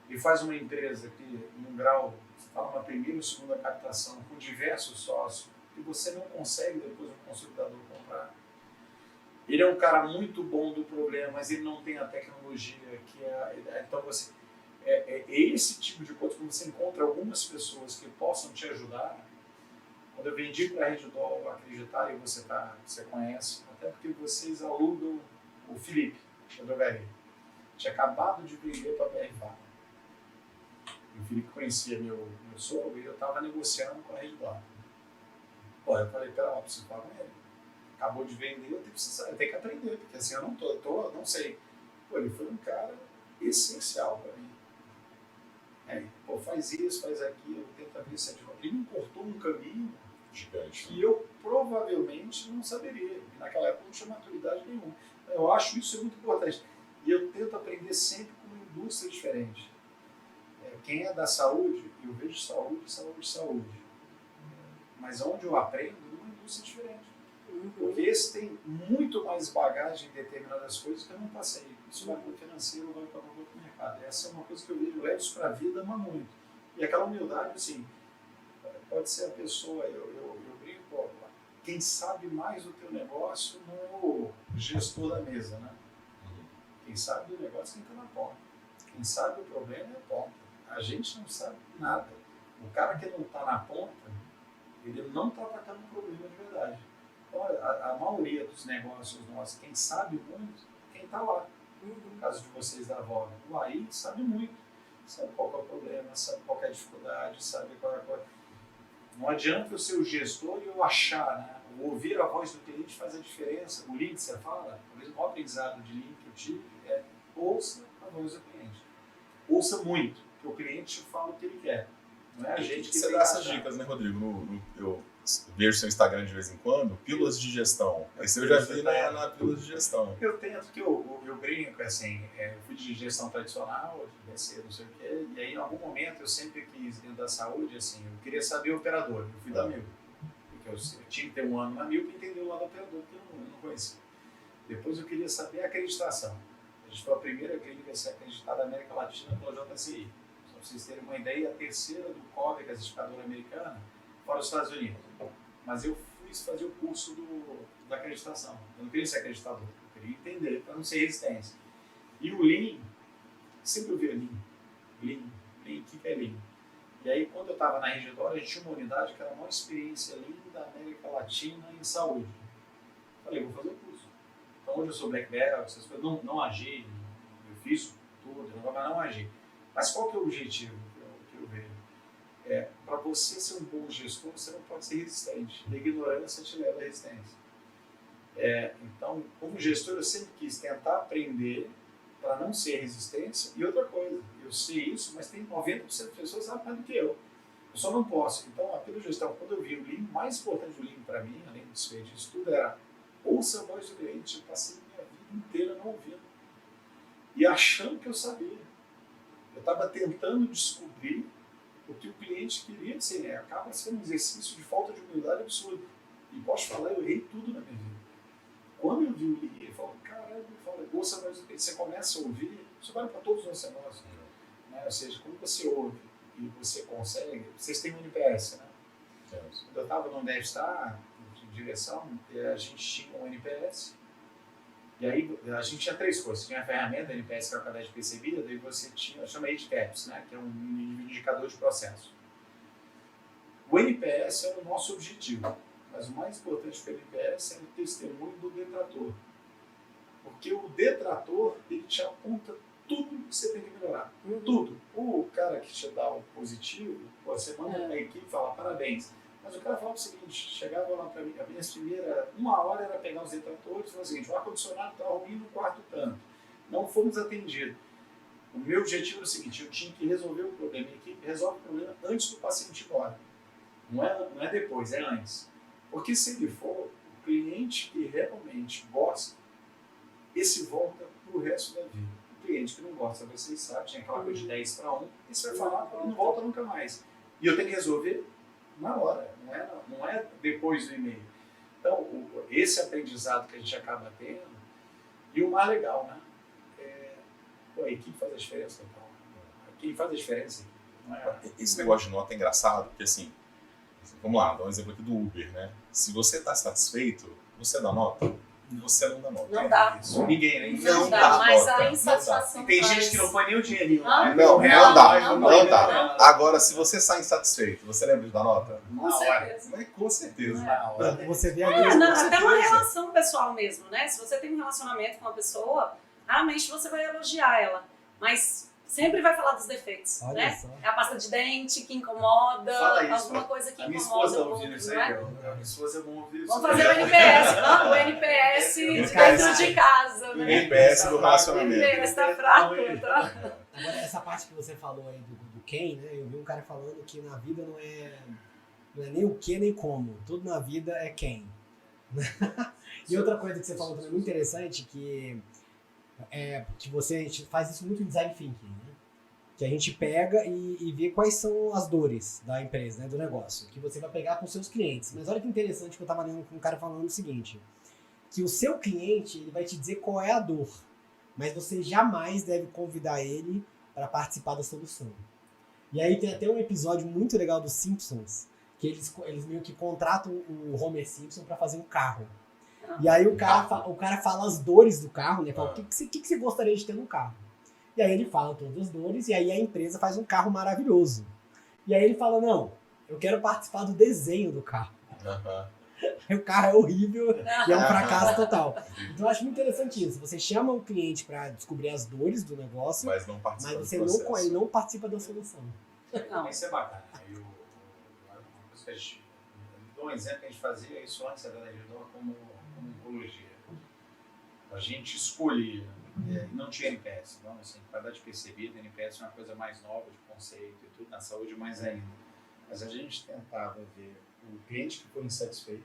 Ele faz uma empresa que, em um grau, está numa primeira ou segunda captação, com diversos sócios, que você não consegue depois um consolidador comprar. Ele é um cara muito bom do problema, mas ele não tem a tecnologia que então você é esse tipo de coisa, quando você encontra algumas pessoas que possam te ajudar. Quando eu vendi para a Redditor, acreditar, e você conhece, até porque vocês alugam o Felipe, da drogaria. Tinha acabado de vender para a BR Pharma. O Felipe conhecia meu sogro e eu estava negociando com a Redditor. Eu falei, pera lá, preciso falar com ele. Acabou de vender, eu tenho que aprender, porque assim eu não sei. Ele foi um cara essencial para mim. Faz isso, faz aquilo, tenta ver se é de volta. Ele me cortou um caminho Gigante. que eu provavelmente não saberia. E naquela época não tinha maturidade nenhuma. Eu acho isso muito importante. E eu tento aprender sempre com uma indústria diferente. Quem é da saúde, eu vejo saúde. Mas onde eu aprendo, numa indústria diferente. Porque esse tem muito mais bagagem em determinadas coisas que eu não passei. Isso vai para o financeiro, vai para qualquer outro mercado. Essa é uma coisa que eu vejo, levo isso para a vida, ama muito. E aquela humildade, assim, pode ser a pessoa, eu brinco, quem sabe mais do teu negócio não é o gestor da mesa, né? Quem sabe do negócio é quem está na ponta. Quem sabe do problema é a ponta. A gente não sabe nada. O cara que não está na ponta, ele não está atacando um problema de verdade. Então, a maioria dos negócios nossos, quem sabe muito, quem está lá. No caso de vocês da Avó, o AI sabe muito. Sabe qual é o problema, sabe qual é a dificuldade, sabe qual é a coisa. Não adianta eu ser o gestor e eu achar, né? O ouvir a voz do cliente faz a diferença. O lead, você fala, talvez o maior aprendizado de lead que eu tive é ouça a voz do cliente. Ouça muito, porque o cliente te fala o que ele quer. Não é a gente que você dá essas dicas, né, Rodrigo? vejo seu Instagram de vez em quando, pílulas de gestão. Esse eu já vi na pílulas de gestão. Eu tento, porque eu brinco, assim, eu fui de gestão tradicional, de BC, não sei o quê, e aí em algum momento eu sempre quis, dentro da saúde, assim, eu queria saber o operador, eu fui da Mil. Porque eu tinha que ter um ano na Mil para entender o lado do operador, que eu não conhecia. Depois eu queria saber a acreditação. A gente foi a primeira clínica a ser acreditada na América Latina pela JCI. Só para vocês terem uma ideia, a terceira do COB, que é a certificadora americana, fora os Estados Unidos. Mas eu fui fazer o curso da acreditação. Eu não queria ser acreditador, eu queria entender, para não ser resistência. E o Lean, sempre ouvia Lean, o que é Lean? E aí, quando eu estava na Regidora, a gente tinha uma unidade que era a maior experiência Lean da América Latina em saúde. Falei, vou fazer o curso. Então, hoje eu sou Black Belt, essas coisas, não agi, eu fiz tudo, mas não agi. Mas qual que é o objetivo que eu vejo? Para você ser um bom gestor, você não pode ser resistente. A ignorância te leva à resistência. Então, como gestor, eu sempre quis tentar aprender para não ser resistência. E outra coisa, eu sei isso, mas tem 90% das pessoas que sabem mais do que eu. Eu só não posso. Então, pela gestão, quando eu vi o Lean, o mais importante do Lean para mim, além disso tudo, era ouça a voz do cliente. Eu passei minha vida inteira não ouvindo. E achando que eu sabia. Eu estava tentando descobrir o que o cliente queria dizer. Acaba sendo um exercício de falta de humildade absurdo. E posso falar, eu errei tudo na minha vida. Quando eu vi o Lean, eu falo, caralho, ouça a voz do cliente. Você começa a ouvir, isso vale para todos os nossos negócios. Né? Ou seja, quando você ouve e você consegue, vocês têm um NPS, né? Quando eu estava no DevStar, de direção, a gente tinha um NPS. E aí a gente tinha três coisas. Tinha a ferramenta NPS, que era a cadela de percebida, daí você tinha, eu chamei de TEPS, né? Que é um indicador de processo. O NPS era o nosso objetivo, mas o mais importante para o NPS era o testemunho do detrator. Porque o detrator, ele te aponta tudo que você tem que melhorar. Tudo. O cara que te dá o positivo, você manda para a equipe e fala parabéns. Mas o cara falava o seguinte, chegava lá para mim, a minha primeira 1 hora era pegar os detratores e falar o seguinte, o ar-condicionado está ruim no quarto tanto. Não fomos atendidos. O meu objetivo era o seguinte, eu tinha que resolver o problema. A equipe resolve o problema antes do paciente ir embora. Não é depois, é antes. Porque se ele for o cliente que realmente gosta, esse volta para o resto da vida. O cliente que não gosta, vocês sabem, tinha aquela coisa de 10 para 1, esse vai falar, não volta nunca mais. E eu tenho que resolver na hora, não é depois do e-mail. Então, esse aprendizado que a gente acaba tendo, e o mais legal, né? A equipe faz a diferença. Então, quem faz a diferença não é... Esse negócio de nota é engraçado, porque assim, vamos lá, dá um exemplo aqui do Uber, né? Se você está satisfeito, você dá nota? Você não dá nota. Não dá. Isso. Ninguém, né? Não dá, mas nota, a insatisfação. E tem faz. gente que não põe nem o dinheirinho. Ah, né? Não dá. não dá. Agora, se você sai insatisfeito, você lembra de dar nota? Com certeza. Mas com certeza. Na hora. Você vê ali. Até uma relação pessoal mesmo, né? Se você tem um relacionamento com uma pessoa, raramente você vai elogiar ela, mas sempre vai falar dos defeitos, Olha né? só. É a pasta de dente que incomoda, Fala isso, alguma coisa que A minha incomoda esposa um ouvindo pouco, isso não aí, é? a minha esposa não ouviu isso. Vamos fazer o NPS, o NPS dentro de casa, né? NPS do relacionamento. O NPS tá fraco, tá? Agora, essa parte que você falou aí do quem, né? Eu vi um cara falando que na vida não é nem o que nem como. Tudo na vida é quem. E outra coisa que você falou também muito interessante, que a gente faz isso muito em design thinking, né? Que a gente pega e vê quais são as dores da empresa, né, do negócio, que você vai pegar com seus clientes. Mas olha que interessante que eu estava lendo com um cara falando o seguinte, que o seu cliente ele vai te dizer qual é a dor, mas você jamais deve convidar ele para participar da solução. E aí tem até um episódio muito legal dos Simpsons, que eles meio que contratam o Homer Simpson para fazer um carro. E aí o cara fala as dores do carro, né? Fala, o que você gostaria de ter no carro? E aí ele fala todas as dores, e aí a empresa faz um carro maravilhoso. E aí ele fala, não, eu quero participar do desenho do carro. Aí o carro é horrível e é um fracasso total. Então eu acho muito interessante isso. Você chama o cliente para descobrir as dores do negócio, Mas não participa mas do você processo. ele não participa da solução. Não. Isso é bacana. Uma coisa que a gente, dou um exemplo que a gente fazia isso antes da Regidor como oncologia. A gente escolhia, não tinha NPS, então assim, qualidade percebida, NPS é uma coisa mais nova de conceito e tudo, na saúde mais ainda. Mas a gente tentava ver o cliente que foi insatisfeito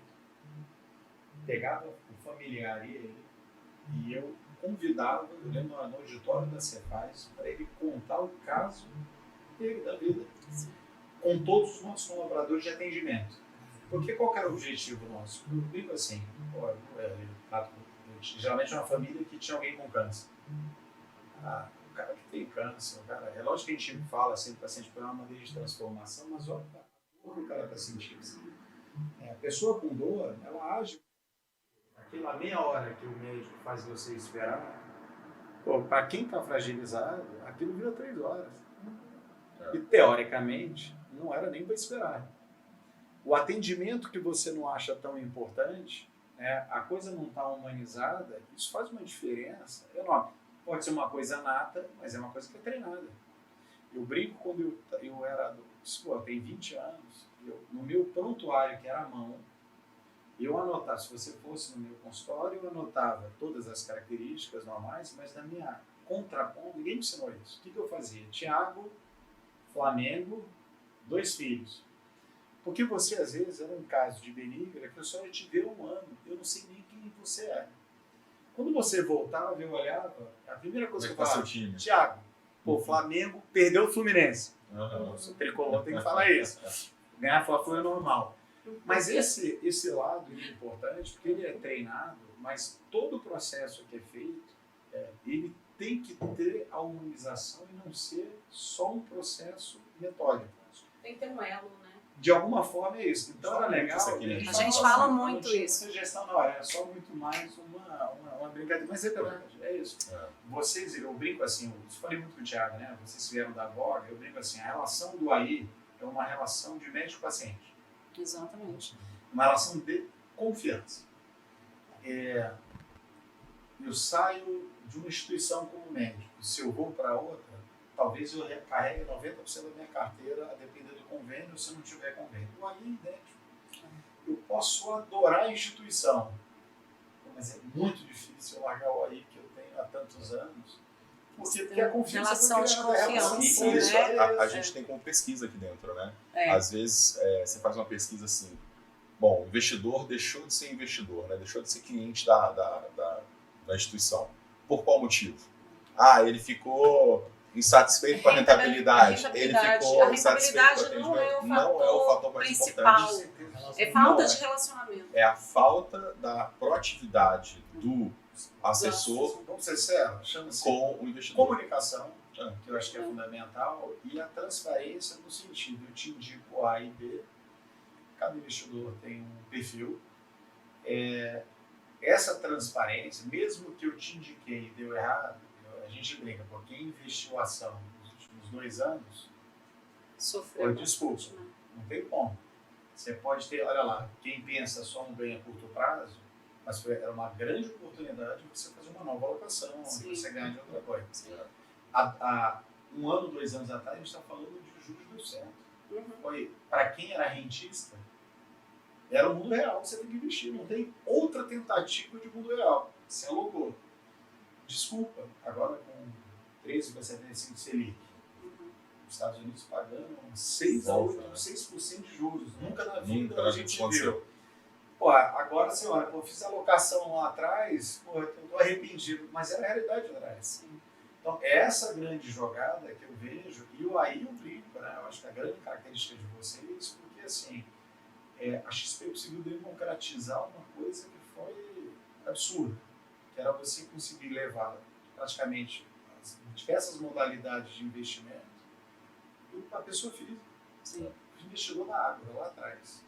pegava o familiar e ele, e eu convidava, eu lembro no auditório da Cefaz, para ele contar o caso dele, da vida, com todos os nossos colaboradores de atendimento. Porque qual que era o objetivo nosso? Eu digo assim, geralmente é uma família que tinha alguém com câncer. O cara que tem câncer, é lógico que a gente fala assim, o paciente põe uma maneira de transformação, mas olha a dor que o cara está sentindo. A pessoa com dor, ela age. Aquela meia hora que o médico faz você esperar, para quem está fragilizado, aquilo vira 3 horas. E teoricamente, não era nem para esperar. O atendimento que você não acha tão importante, a coisa não está humanizada, isso faz uma diferença enorme. Pode ser uma coisa nata, mas é uma coisa que é treinada. Eu brinco quando eu era, eu tenho 20 anos, no meu prontuário, que era à mão, eu anotava, se você fosse no meu consultório, eu anotava todas as características normais, mas na minha contraponto, ninguém me ensinou isso. O que eu fazia? Thiago, Flamengo, 2 filhos. Porque você, às vezes, era um caso de benigna que eu só ia te ver 1 ano. Eu não sei nem quem você é. Quando você voltava, eu olhava, a primeira coisa que eu falava, Thiago, Flamengo perdeu o Fluminense. O tricolor tem que falar isso. Ganhar a Fla-Flu é normal. Mas esse lado é importante, porque ele é treinado, mas todo o processo que é feito, ele tem que ter a humanização e não ser só um processo metódico. Tem que ter um elo, né? De alguma forma é isso. Então era legal. A gente fala muito isso. Sugestão não, é só muito mais uma brincadeira. Mas é verdade, é isso. Vocês, eu brinco assim, eu falei muito com o Thiago, né? Vocês vieram da Voga, eu brinco assim, a relação do AI é uma relação de médico-paciente. Exatamente. Uma relação de confiança. Eu saio de uma instituição como médico, se eu vou para outra, talvez eu recarregue 90% da minha carteira, a depender do convênio, se não tiver convênio. O AI é idêntico. Eu posso adorar a instituição, mas é muito difícil eu largar o AI que eu tenho há tantos anos, porque a confiança relação de confiança, né? A gente tem como pesquisa aqui dentro, né? Às vezes você faz uma pesquisa assim, bom, o investidor deixou de ser investidor, né? Deixou de ser cliente da instituição. Por qual motivo? Ele ficou insatisfeito com a rentabilidade. Ele ficou insatisfeito com o atendimento. Não é o fator mais importante. É falta de relacionamento. É a falta da proatividade do assessor com o investidor. Comunicação, que eu acho que é fundamental, e a transparência no sentido, eu te indico A e B, cada investidor tem um perfil. Essa transparência, mesmo que eu te indiquei e deu errado, a gente brinca, porque quem investiu ação nos últimos 2 anos foi expulso. Não tem como. Você pode ter, olha lá, quem pensa só um ganho a curto prazo, mas era uma grande oportunidade de você fazer uma nova alocação, onde você ganha de outra coisa. Há 1 ano, 2 anos atrás, a gente está falando de juros do centro. Para quem era rentista, era o mundo real, você tem que investir. Não tem outra tentativa de mundo real. Você alocou. Desculpa, agora com 13,75 Selic, os Estados Unidos pagando 6 a 6% de juros. Nunca na vida a gente viu. Agora você olha, fiz a alocação lá atrás, eu estou arrependido, mas era a realidade atrás. Então, essa grande jogada que eu vejo, e aí eu brinco, né? Eu acho que a grande característica de vocês, porque assim, a XP conseguiu democratizar uma coisa que foi absurda, que era você conseguir levar praticamente as diversas modalidades de investimento para a pessoa física. O investidor na água, lá atrás.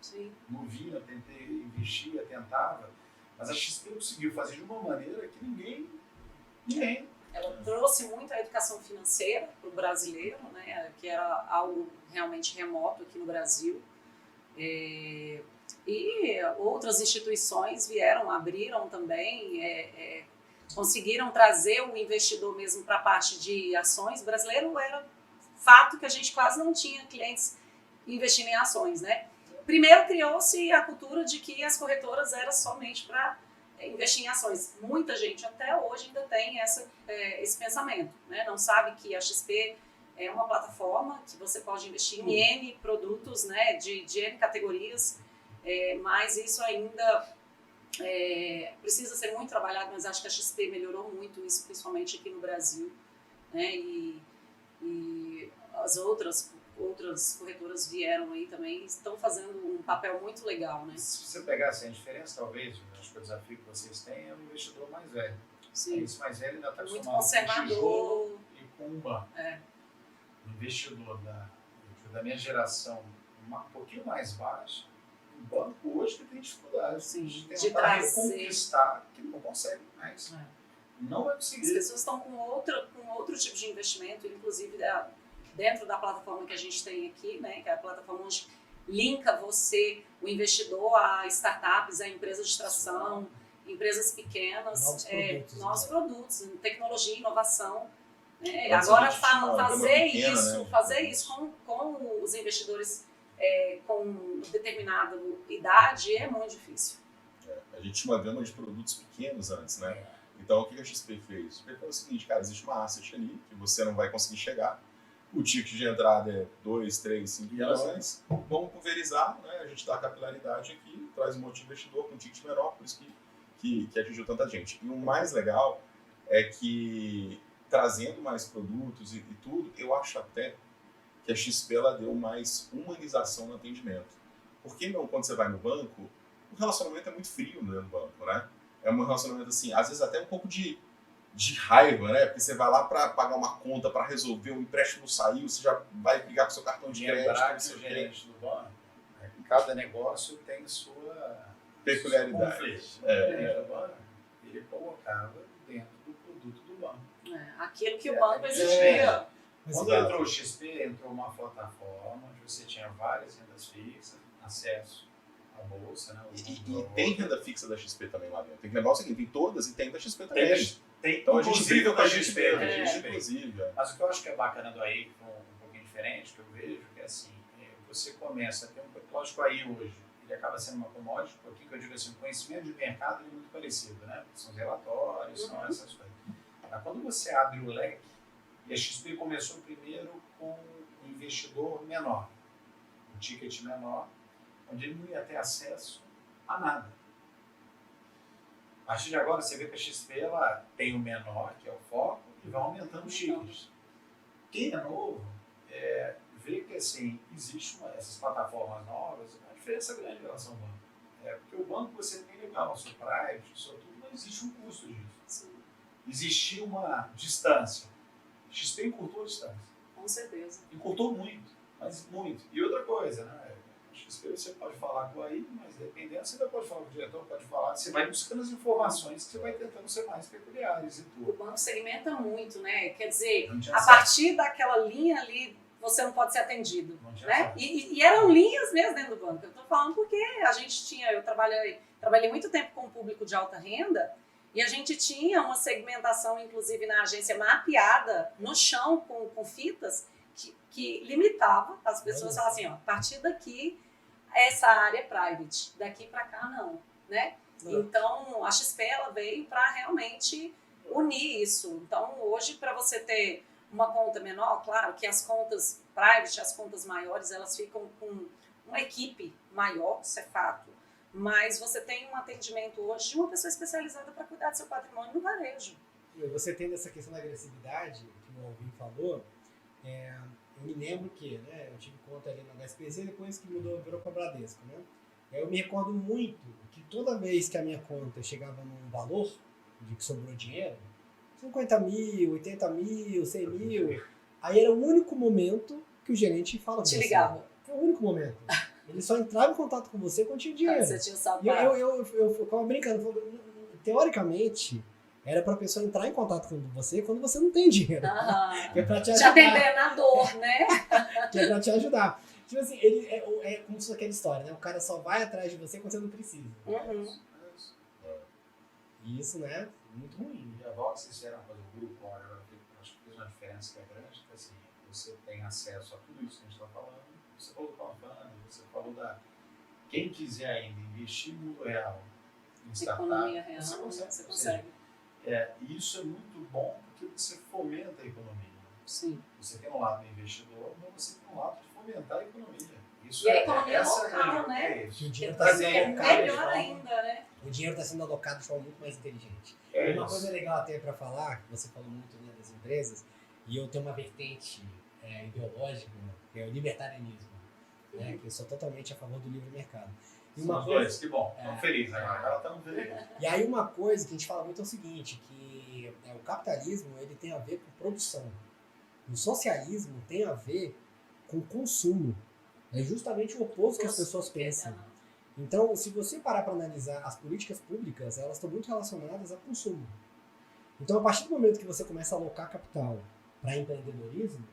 No vinho, eu tentei investir, tentava, mas a XP conseguiu fazer de uma maneira que ninguém. Ela trouxe muito a educação financeira para o brasileiro, né, que era algo realmente remoto aqui no Brasil. E outras instituições abriram também, conseguiram trazer o investidor mesmo para a parte de ações. O brasileiro era fato que a gente quase não tinha clientes investindo em ações, né? Primeiro criou-se a cultura de que as corretoras eram somente para investir em ações. Muita gente até hoje ainda tem esse pensamento, né? Não sabe que a XP é uma plataforma que você pode investir em N produtos, né? De N categorias. mas isso ainda precisa ser muito trabalhado, mas acho que a XP melhorou muito isso, principalmente aqui no Brasil, né? E as outras corretoras vieram aí também, estão fazendo um papel muito legal, né? Se você pegasse a diferença, talvez, acho que o desafio que vocês têm é o investidor mais velho. Sim. Esse mais velho ainda está Muito acostumado conservador. com tijolo e com um banco. É. O investidor da minha geração, um pouquinho mais baixa, o banco hoje que tem dificuldade Sim, de de tentar trazer. reconquistar, que não consegue mais. Não vai As conseguir. pessoas estão com outro tipo de investimento, inclusive dentro da plataforma que a gente tem aqui, né, que é a plataforma onde linka você, o investidor, a startups, a empresas de tração, empresas pequenas, novos produtos, tecnologia, inovação. Né? Agora, fazer isso com os investidores com determinada idade é muito difícil. A gente tinha uma gama de produtos pequenos antes, né? Então, o que a XP fez? A XP falou o seguinte, cara, existe uma asset ali que você não vai conseguir chegar. O ticket de entrada é 2, 3, 5 milhões. Vamos pulverizar, né? A gente dá a capilaridade aqui, traz um monte de investidor com um ticket menor, por isso que atingiu tanta gente. E o mais legal é que, trazendo mais produtos e tudo, eu acho até que a XP ela deu mais humanização no atendimento. Porque quando você vai no banco, o relacionamento é muito frio no banco, né? É um relacionamento assim, às vezes até um pouco de raiva, né? Porque você vai lá para pagar uma conta, para resolver, o empréstimo saiu, você já vai brigar com seu cartão de crédito. Lembrar que o gerente do banco, cada negócio tem sua peculiaridade. Do banco, ele colocava dentro do produto do banco. Aquilo que o banco exigia. Quando entrou o XP, entrou uma plataforma onde você tinha várias rendas fixas, acesso à bolsa, né? E tem renda fixa da XP também lá dentro. Tem que lembrar o seguinte, tem todas e tem da XP também. Tem, então a gente briga com a XP, inclusive. Mas o que eu acho que é bacana do AI, que é um pouquinho diferente, que eu vejo, que é assim, você começa a ter lógico, AI hoje, ele acaba sendo uma commodity, um pouquinho que eu digo assim, o conhecimento de mercado é muito parecido, né? São os relatórios, são essas coisas. Mas quando você abre o leque, e a XP começou primeiro com um investidor menor, um ticket menor, onde ele não ia ter acesso a nada. A partir de agora, você vê que a XP ela tem o menor, que é o foco, e vai aumentando os tickets. Quem é novo, vê que assim, existe essas plataformas novas, uma diferença grande em relação ao banco. Porque o banco você tem legal, o seu private, o seu tudo, não existe um custo disso. Sim. Existia uma distância. A XP encurtou a distância. Com certeza. Encurtou muito, mas muito. E outra coisa, né? A XP você pode falar com a AI, mas dependendo, você ainda pode falar com o diretor, pode falar, você vai buscando as informações que você vai tentando ser mais peculiares e tudo. O banco segmenta muito, né? Quer dizer, a partir daquela linha ali, você não pode ser atendido, né? E eram linhas mesmo dentro do banco. Eu estou falando porque a gente tinha, eu trabalhei muito tempo com o público de alta renda e a gente tinha uma segmentação, inclusive na agência, mapeada no chão com fitas que limitava as pessoas a falar assim, ó, a partir daqui essa área é private, daqui para cá não, né? Então a XP ela veio para realmente unir isso. Então hoje para você ter uma conta menor, claro que as contas private, as contas maiores, elas ficam com uma equipe maior, isso é fato, mas você tem um atendimento hoje de uma pessoa especializada para cuidar do seu patrimônio no varejo. Você tendo essa questão da agressividade, que o Alvin falou, eu me lembro que, né, eu tive conta ali no HSBC depois que virou para Bradesco, né? Eu me recordo muito que toda vez que a minha conta chegava num valor de que sobrou dinheiro, 50 mil, 80 mil, 100 mil, aí era o único momento que o gerente fala com você. Te ligava. Foi o único momento. Ele só entrava em contato com você quando tinha dinheiro. Você tinha saudade. E eu ficava brincando, teoricamente, era pra pessoa entrar em contato com você quando você não tem dinheiro. Que é pra te ajudar. Te atender na dor, né? Que é pra te ajudar. Tipo assim, ele é como se fosse aquela história, né? O cara só vai atrás de você quando você não precisa. E isso, né? Muito ruim. E a Vox, vocês fizeram uma coisa do grupo, agora acho que fez uma diferença que é grande, que assim, você tem acesso a tudo isso que a gente está falando. Você falou do crowdfunding, você falou da... Quem quiser ainda investir no mundo real, em Economia startup, real, você consegue. consegue. Isso é muito bom porque você fomenta a economia. Sim. Você tem um lado do investidor, mas você tem um lado de fomentar a economia. Isso E a economia essa local, é a grande- né? É Que o isso. dinheiro Que está sendo Trazer- alocado de melhor forma, ainda, né? o dinheiro está sendo alocado de forma muito mais inteligente. É Uma isso. coisa legal até para falar, que você falou muito, né, das empresas, e eu tenho uma vertente ideológica, que é o libertarianismo, né, que eu sou totalmente a favor do livre mercado. E São uma os coisa, dois, que bom. Estamos felizes agora. Estamos felizes. e aí uma coisa que a gente fala muito é o seguinte, que o capitalismo ele tem a ver com produção. O socialismo tem a ver com consumo. É justamente o oposto que as pessoas pensam. Então, se você parar para analisar as políticas públicas, elas estão muito relacionadas a consumo. Então, a partir do momento que você começa a alocar capital para empreendedorismo,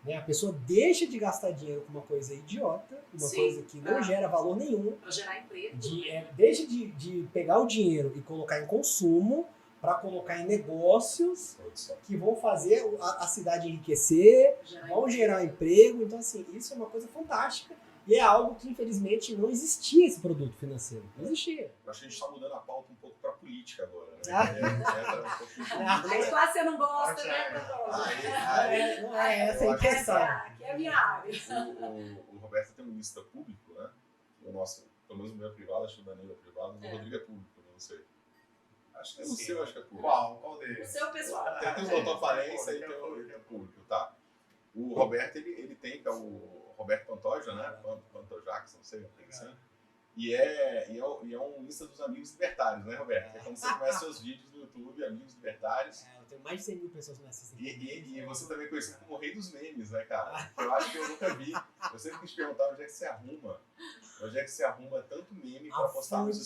né, a pessoa deixa de gastar dinheiro com uma coisa idiota, uma Sim. coisa que não gera valor nenhum, Para gerar emprego. deixa de pegar o dinheiro e colocar em consumo para colocar em negócios Produção. que vão fazer a cidade enriquecer, vão gerar emprego. Então, assim, isso é uma coisa fantástica. E é algo que, infelizmente, não existia esse produto financeiro. Não existia. Eu acho que a gente está mudando a pauta um pouco para política agora. Né? Ah. Entra um pouquinho. Mas classe você não gosta, né, Aí- Não é essa a eu acho que intenção. Que é a minha área. O Roberto tem um lista público, né? O nosso, pelo menos o meu é privado, acho que o Danilo é privado, o Rodrigo é público, eu não sei. Acho que O sim. seu acho que é público. Qual O deles? seu pessoal. Tem o doutor Falência e tem o público, tá. O Roberto, ele tem, que é o Roberto Pantoja, né? Pantojax, não sei, uma coisa assim. E é um lista dos amigos libertários, né, Roberto? É quando você começa seus vídeos no YouTube, amigos libertários. Eu tenho mais de 100 mil pessoas que me assistem. E você também é conhecido como o rei dos memes, né, cara? Eu acho que eu nunca vi. Eu sempre quis perguntar onde é que você arruma. Onde é que você arruma tanto meme pra postar nos A fonte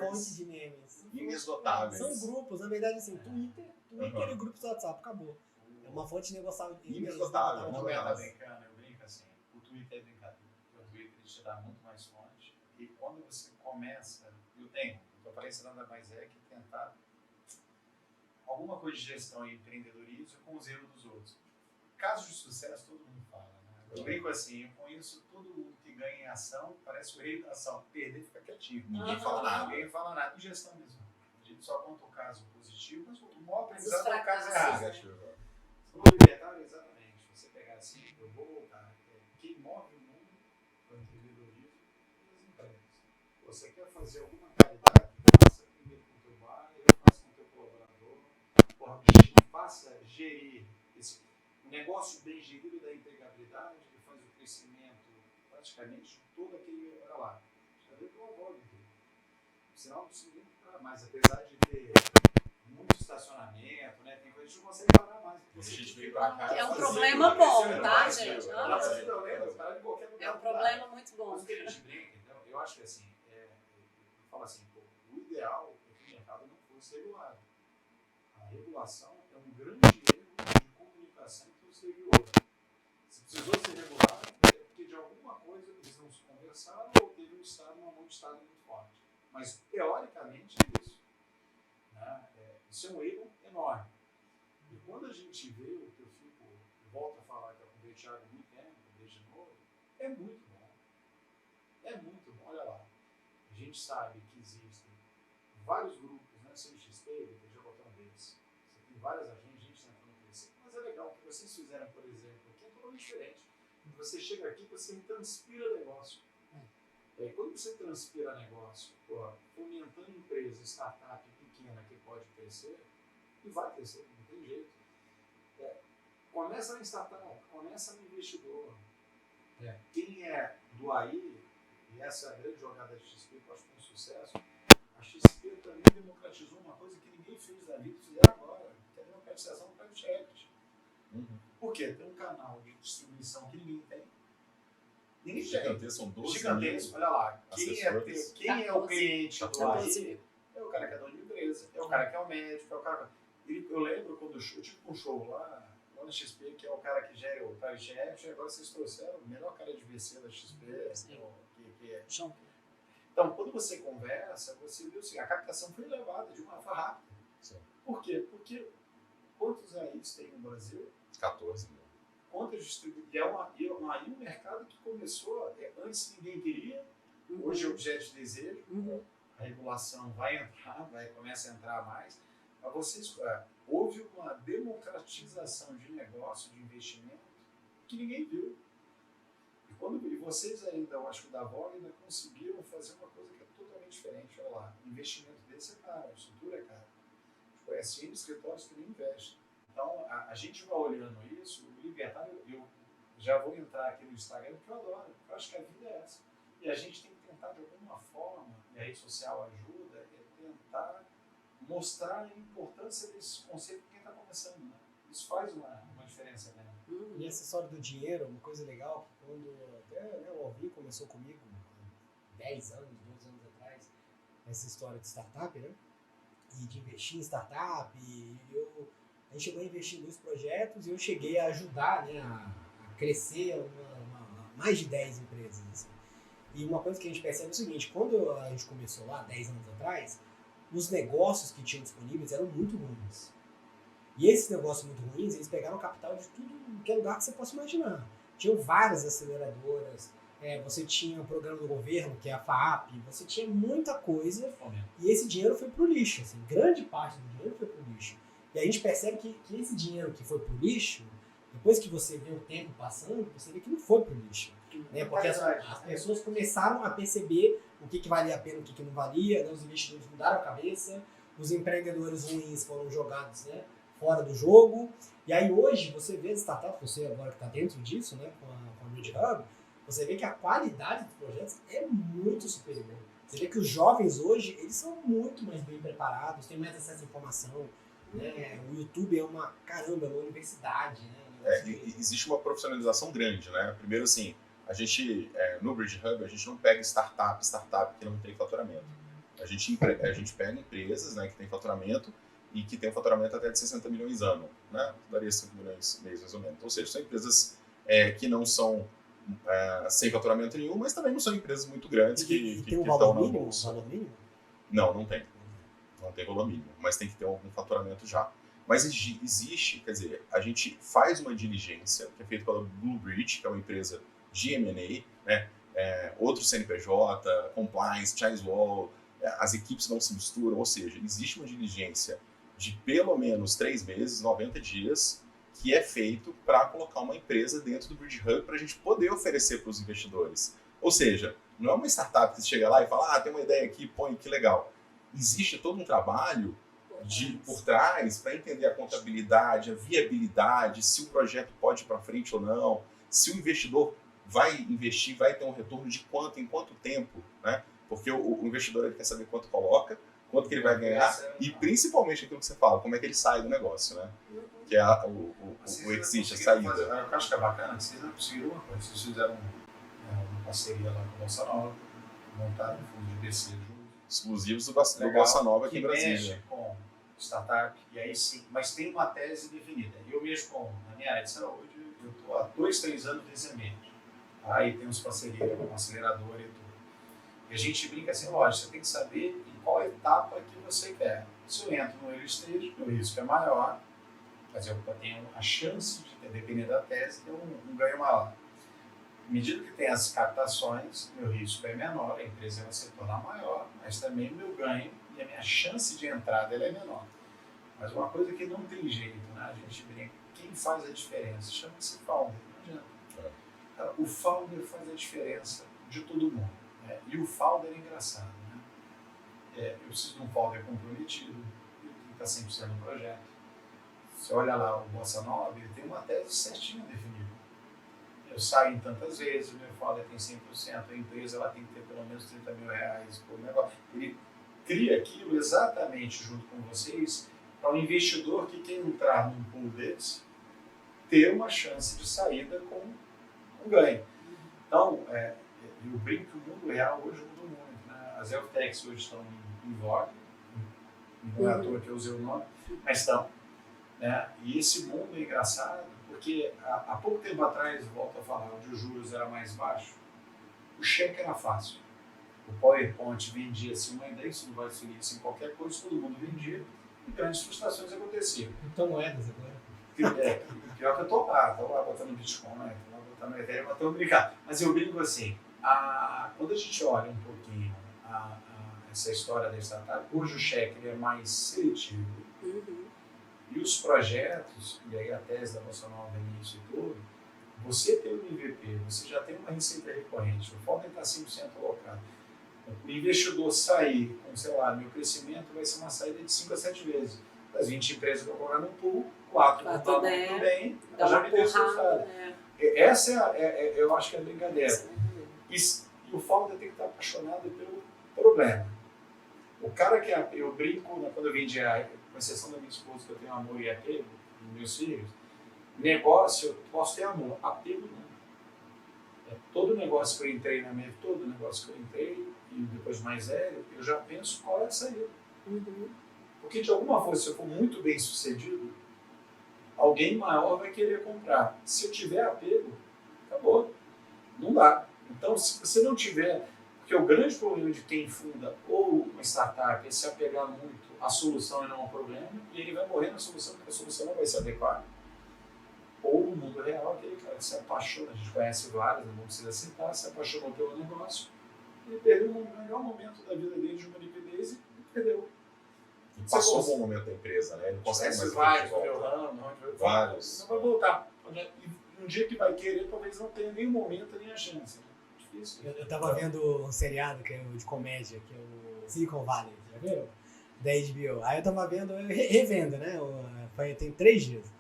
stories de memes. inesgotáveis. São grupos, na verdade, assim, Twitter Uhum. e grupos do WhatsApp, acabou. É uma fonte negociável. Inesgotável, Não, não é eu tô nada. brincando, eu brinco assim. O Twitter é brincadeira. O Twitter ele te dá muito mais fonte. E quando você começa, eu falei isso nada mais é que tentar alguma coisa de gestão e empreendedorismo com os erros dos outros. Casos de sucesso todo mundo fala, né? Eu brinco assim, eu conheço todo mundo que ganha em ação, parece o rei da ação. Perder fica quietinho. Ninguém fala nada. Ninguém fala nada. E gestão mesmo. A gente só conta o caso positivo, mas o maior Mas os aprendizado é o caso fracassos, errado. Negativo. Falou libertário, exatamente. Você pegar assim, eu vou, cara, quem move o mundo para o empreendedorismo e as empresas. Você quer fazer alguma caridade, faça primeiro com o teu bairro, faça com o teu colaborador, faça gerir um negócio bem gerido da empregabilidade, que faz o crescimento praticamente de todo aquele, olha lá, já deu para o avó aqui. Sinal do seguinte, mas apesar de ter muito estacionamento, né? Tem coisa que a gente não consegue parar mais. A gente veio pra cá. É um fazer, problema né? bom, Esse tá, negócio, gente? né? Não, Não, mas problemas, parar em qualquer lugar. É um problema muito bom. Mas o que a gente brinca, então, eu acho que assim, eu falo assim, pô, o ideal é que o mercado não fosse regulado. A regulação é um grande erro de comunicação entre os reguladores. Se precisou ser regulado, é porque de alguma coisa eles não se conversaram ou teve uma mão de Estado muito forte. Mas, teoricamente, é isso. Né? Isso é um erro enorme. E quando a gente vê o que eu volto a falar que eu acompanhei o Thiago há muito tempo, desde novo, é muito bom. É muito bom. Olha lá. A gente sabe que existem vários grupos, né? CXP, BTG Botão deles. Você tem várias agências, gente tentando crescer. Mas é legal o que vocês fizeram, por exemplo, aqui é totalmente diferente. Você chega aqui e você transpira negócio. Quando você transpira negócio, fomentando empresa, startup pequena que pode crescer, e vai crescer, não tem jeito. Começa na startup, começa no investidor. Quem é do AI, e essa é a grande jogada da XP, que eu acho que foi um sucesso, a XP também democratizou uma coisa que ninguém fez na vida, fizeram agora, que é a democratização do private equity. Por quê? Tem um canal de distribuição que ninguém tem. Ninguém tem. Gigantesco, são 12 Gigantesco, olha lá. assessores. Quem é o cliente do 14 AI? mil. É o cara que é dono de empresa, é o cara que é o médico, é o cara. Eu lembro quando eu tive um show lá na XP, que é o cara que gera o private equity, e agora vocês trouxeram o melhor cara de VC da XP. Então, quando você conversa, você viu assim, a captação foi elevada de uma forma rápida. Sim. Por quê? Porque quantos AIs tem no Brasil? 14 mil. Quantas distribuições? E aí um mercado que começou, antes ninguém queria, hoje é objeto de desejo, a regulação vai entrar, começa a entrar mais. Mas vocês, houve uma democratização de negócio, de investimento, que ninguém viu. E vocês ainda, eu acho que da Vogue ainda conseguiram fazer uma coisa que é totalmente diferente. Olha lá, investimento desse é caro, a estrutura é cara. A gente conhece escritórios que nem investem. Então, a gente vai olhando isso, o libertário, eu já vou entrar aqui no Instagram, porque eu adoro, porque eu acho que a vida é essa. E a gente tem que tentar, de alguma forma, e a rede social ajuda, é tentar mostrar a importância desse conceito para quem está começando. Né? Isso faz uma diferença, né? E essa história do dinheiro, uma coisa legal, que quando até o Alvin começou comigo, há 10 anos, 12 anos atrás, essa história de startup, né? E de investir em startup, a gente chegou a investir em 2 projetos e eu cheguei a ajudar, né, a crescer mais de 10 empresas. Assim. E uma coisa que a gente percebe é o seguinte, quando a gente começou lá, 10 anos atrás, os negócios que tinham disponíveis eram muito ruins. E esses negócios muito ruins, eles pegaram capital de tudo que é lugar que você possa imaginar. Tinham várias aceleradoras, você tinha o programa do governo, que é a FAAP, você tinha muita coisa, e esse dinheiro foi pro lixo. Assim, grande parte do dinheiro foi pro lixo. E a gente percebe que esse dinheiro que foi pro lixo, depois que você vê o tempo passando, você vê que não foi pro lixo. Né? Porque as pessoas começaram a perceber o que valia a pena, o que não valia, né? Os investidores mudaram a cabeça, os empreendedores ruins foram jogados, né, fora do jogo. E aí hoje você vê as startups, você agora que está dentro disso, né, com a Bridge Hub, você vê que a qualidade dos projetos é muito superior. Você vê que os jovens hoje, eles são muito mais bem preparados, têm mais acesso à informação. Né? O YouTube é uma universidade. Né? Existe uma profissionalização grande, né? Primeiro, assim, a gente, no Bridge Hub, a gente não pega startup que não tem faturamento. A gente pega empresas, né, que tem faturamento e que tem um faturamento até de 60 milhões ano, né? Daria 5 milhões mês, mais ou menos. Ou seja, são empresas que não são sem faturamento nenhum, mas também não são empresas muito grandes que tem um estão valor na mínimo? bolsa. Valor mínimo? Não tem. Não tem valor mínimo, mas tem que ter algum faturamento já. Mas existe, quer dizer, a gente faz uma diligência, que é feita pela Bluebridge, que é uma empresa de M&A, né? Outro CNPJ, compliance, Chinese Wall, as equipes não se misturam, ou seja, existe uma diligência de pelo menos 3 meses, 90 dias, que é feito para colocar uma empresa dentro do Bridge Hub para a gente poder oferecer para os investidores. Ou seja, não é uma startup que você chega lá e fala, tem uma ideia aqui, põe, que legal. Existe todo um trabalho por trás para entender a contabilidade, a viabilidade, se o projeto pode ir para frente ou não, se o investidor vai investir, vai ter um retorno de quanto, em quanto tempo, né? Porque o investidor ele quer saber quanto coloca, quanto que ele vai ganhar e principalmente aquilo que você fala, como é que ele sai do negócio, né? Que é o exit, a saída. Eu acho que é bacana, vocês não conseguiram uma coisa, vocês fizeram uma parceria lá com a Bossa Nova, montaram um fundo de BC junto. Exclusivos do Bossa Nova aqui em Brasília. Mexe com startup, e aí sim, mas tem uma tese definida. Eu mesmo, na minha área de saúde, eu estou há 2, 3 anos nesse ambiente. Aí temos parceria com aceleradora e tudo. E a gente brinca assim, lógico, você tem que saber em qual etapa que você quer. Se eu entro no early stage, o risco é maior, mas eu tenho a chance de, dependendo da tese, ter um ganho maior. À medida que tem as captações, meu risco é menor, a empresa vai se tornar maior, mas também o meu ganho e a minha chance de entrada ela é menor. Mas uma coisa que não tem jeito, né? A gente brinca, quem faz a diferença? Chama-se founder, não adianta. O founder faz a diferença de todo mundo. Né? E o founder é engraçado. Né? Eu preciso de um founder comprometido, que está 100% no projeto. Você olha lá o Bossa Nova, ele tem uma tese certinha definida. Eu saio em tantas vezes, o meu founder tem 100%, a empresa ela tem que ter pelo menos 30 mil reais por negócio. Ele cria aquilo exatamente junto com vocês para o investidor que quer entrar num pool desse ter uma chance de saída com um ganho. Então, eu brinco que o mundo real hoje mudou muito. Né? As health techs hoje estão em voga, não é à toa que eu usei o nome, mas estão. Né? E esse mundo é engraçado porque há pouco tempo atrás, volto a falar, onde os juros era mais baixo, o cheque era fácil. O PowerPoint vendia assim uma ideia, isso não vai seguir assim, qualquer coisa, todo mundo vendia e grandes frustrações aconteciam. Então moedas agora. Pior que eu tô lá botando Bitcoin, tô lá botando Ethereum, mas tô brincando. Mas eu brinco assim, quando a gente olha um pouquinho essa história da startup, hoje o cheque ele é mais seletivo. E os projetos, e aí a tese da Bossa Nova é isso e tudo, Você tem um MVP, você já tem uma receita recorrente, o foco está 100% alocado. O investidor sair com, sei lá, meu crescimento vai ser uma saída de 5 a 7 vezes. Das 20 empresas que eu colocar no pool, 4 vão estar muito bem, dá já uma me deu resultado. Essa eu acho que é a brincadeira. E o founder tem que estar apaixonado pelo problema. O cara que eu brinco, né, quando eu vendi, com exceção da minha esposa, que eu tenho amor e apego, dos meus filhos, negócio, eu posso ter amor, apego não. Todo negócio que eu entrei na minha vida, todo negócio que eu entrei, e depois mais velho, eu já penso qual é a saída. Porque de alguma forma, se eu for muito bem sucedido, alguém maior vai querer comprar. Se eu tiver apego, acabou. Não dá. Então, se você não tiver... Porque o grande problema de quem funda ou uma startup é se apegar muito à solução e não ao problema, e ele vai morrer na solução, porque a solução não vai se adequar. Ou no mundo real, aquele cara que se apaixona, a gente conhece vários, não precisa citar, se apaixonou pelo negócio, ele perdeu o melhor momento da vida dele de uma liquidez e perdeu. E passou um bom momento da empresa, né? Ele não consegue mais vários, vários. Não vai voltar. E um dia que vai querer, talvez não tenha nem o momento, nem a chance. Difícil. Eu tava vendo um seriado que é o de comédia, que é o Silicon Valley, já viram? Da HBO. Aí eu tava vendo, revendo, né? Tem 3 dias.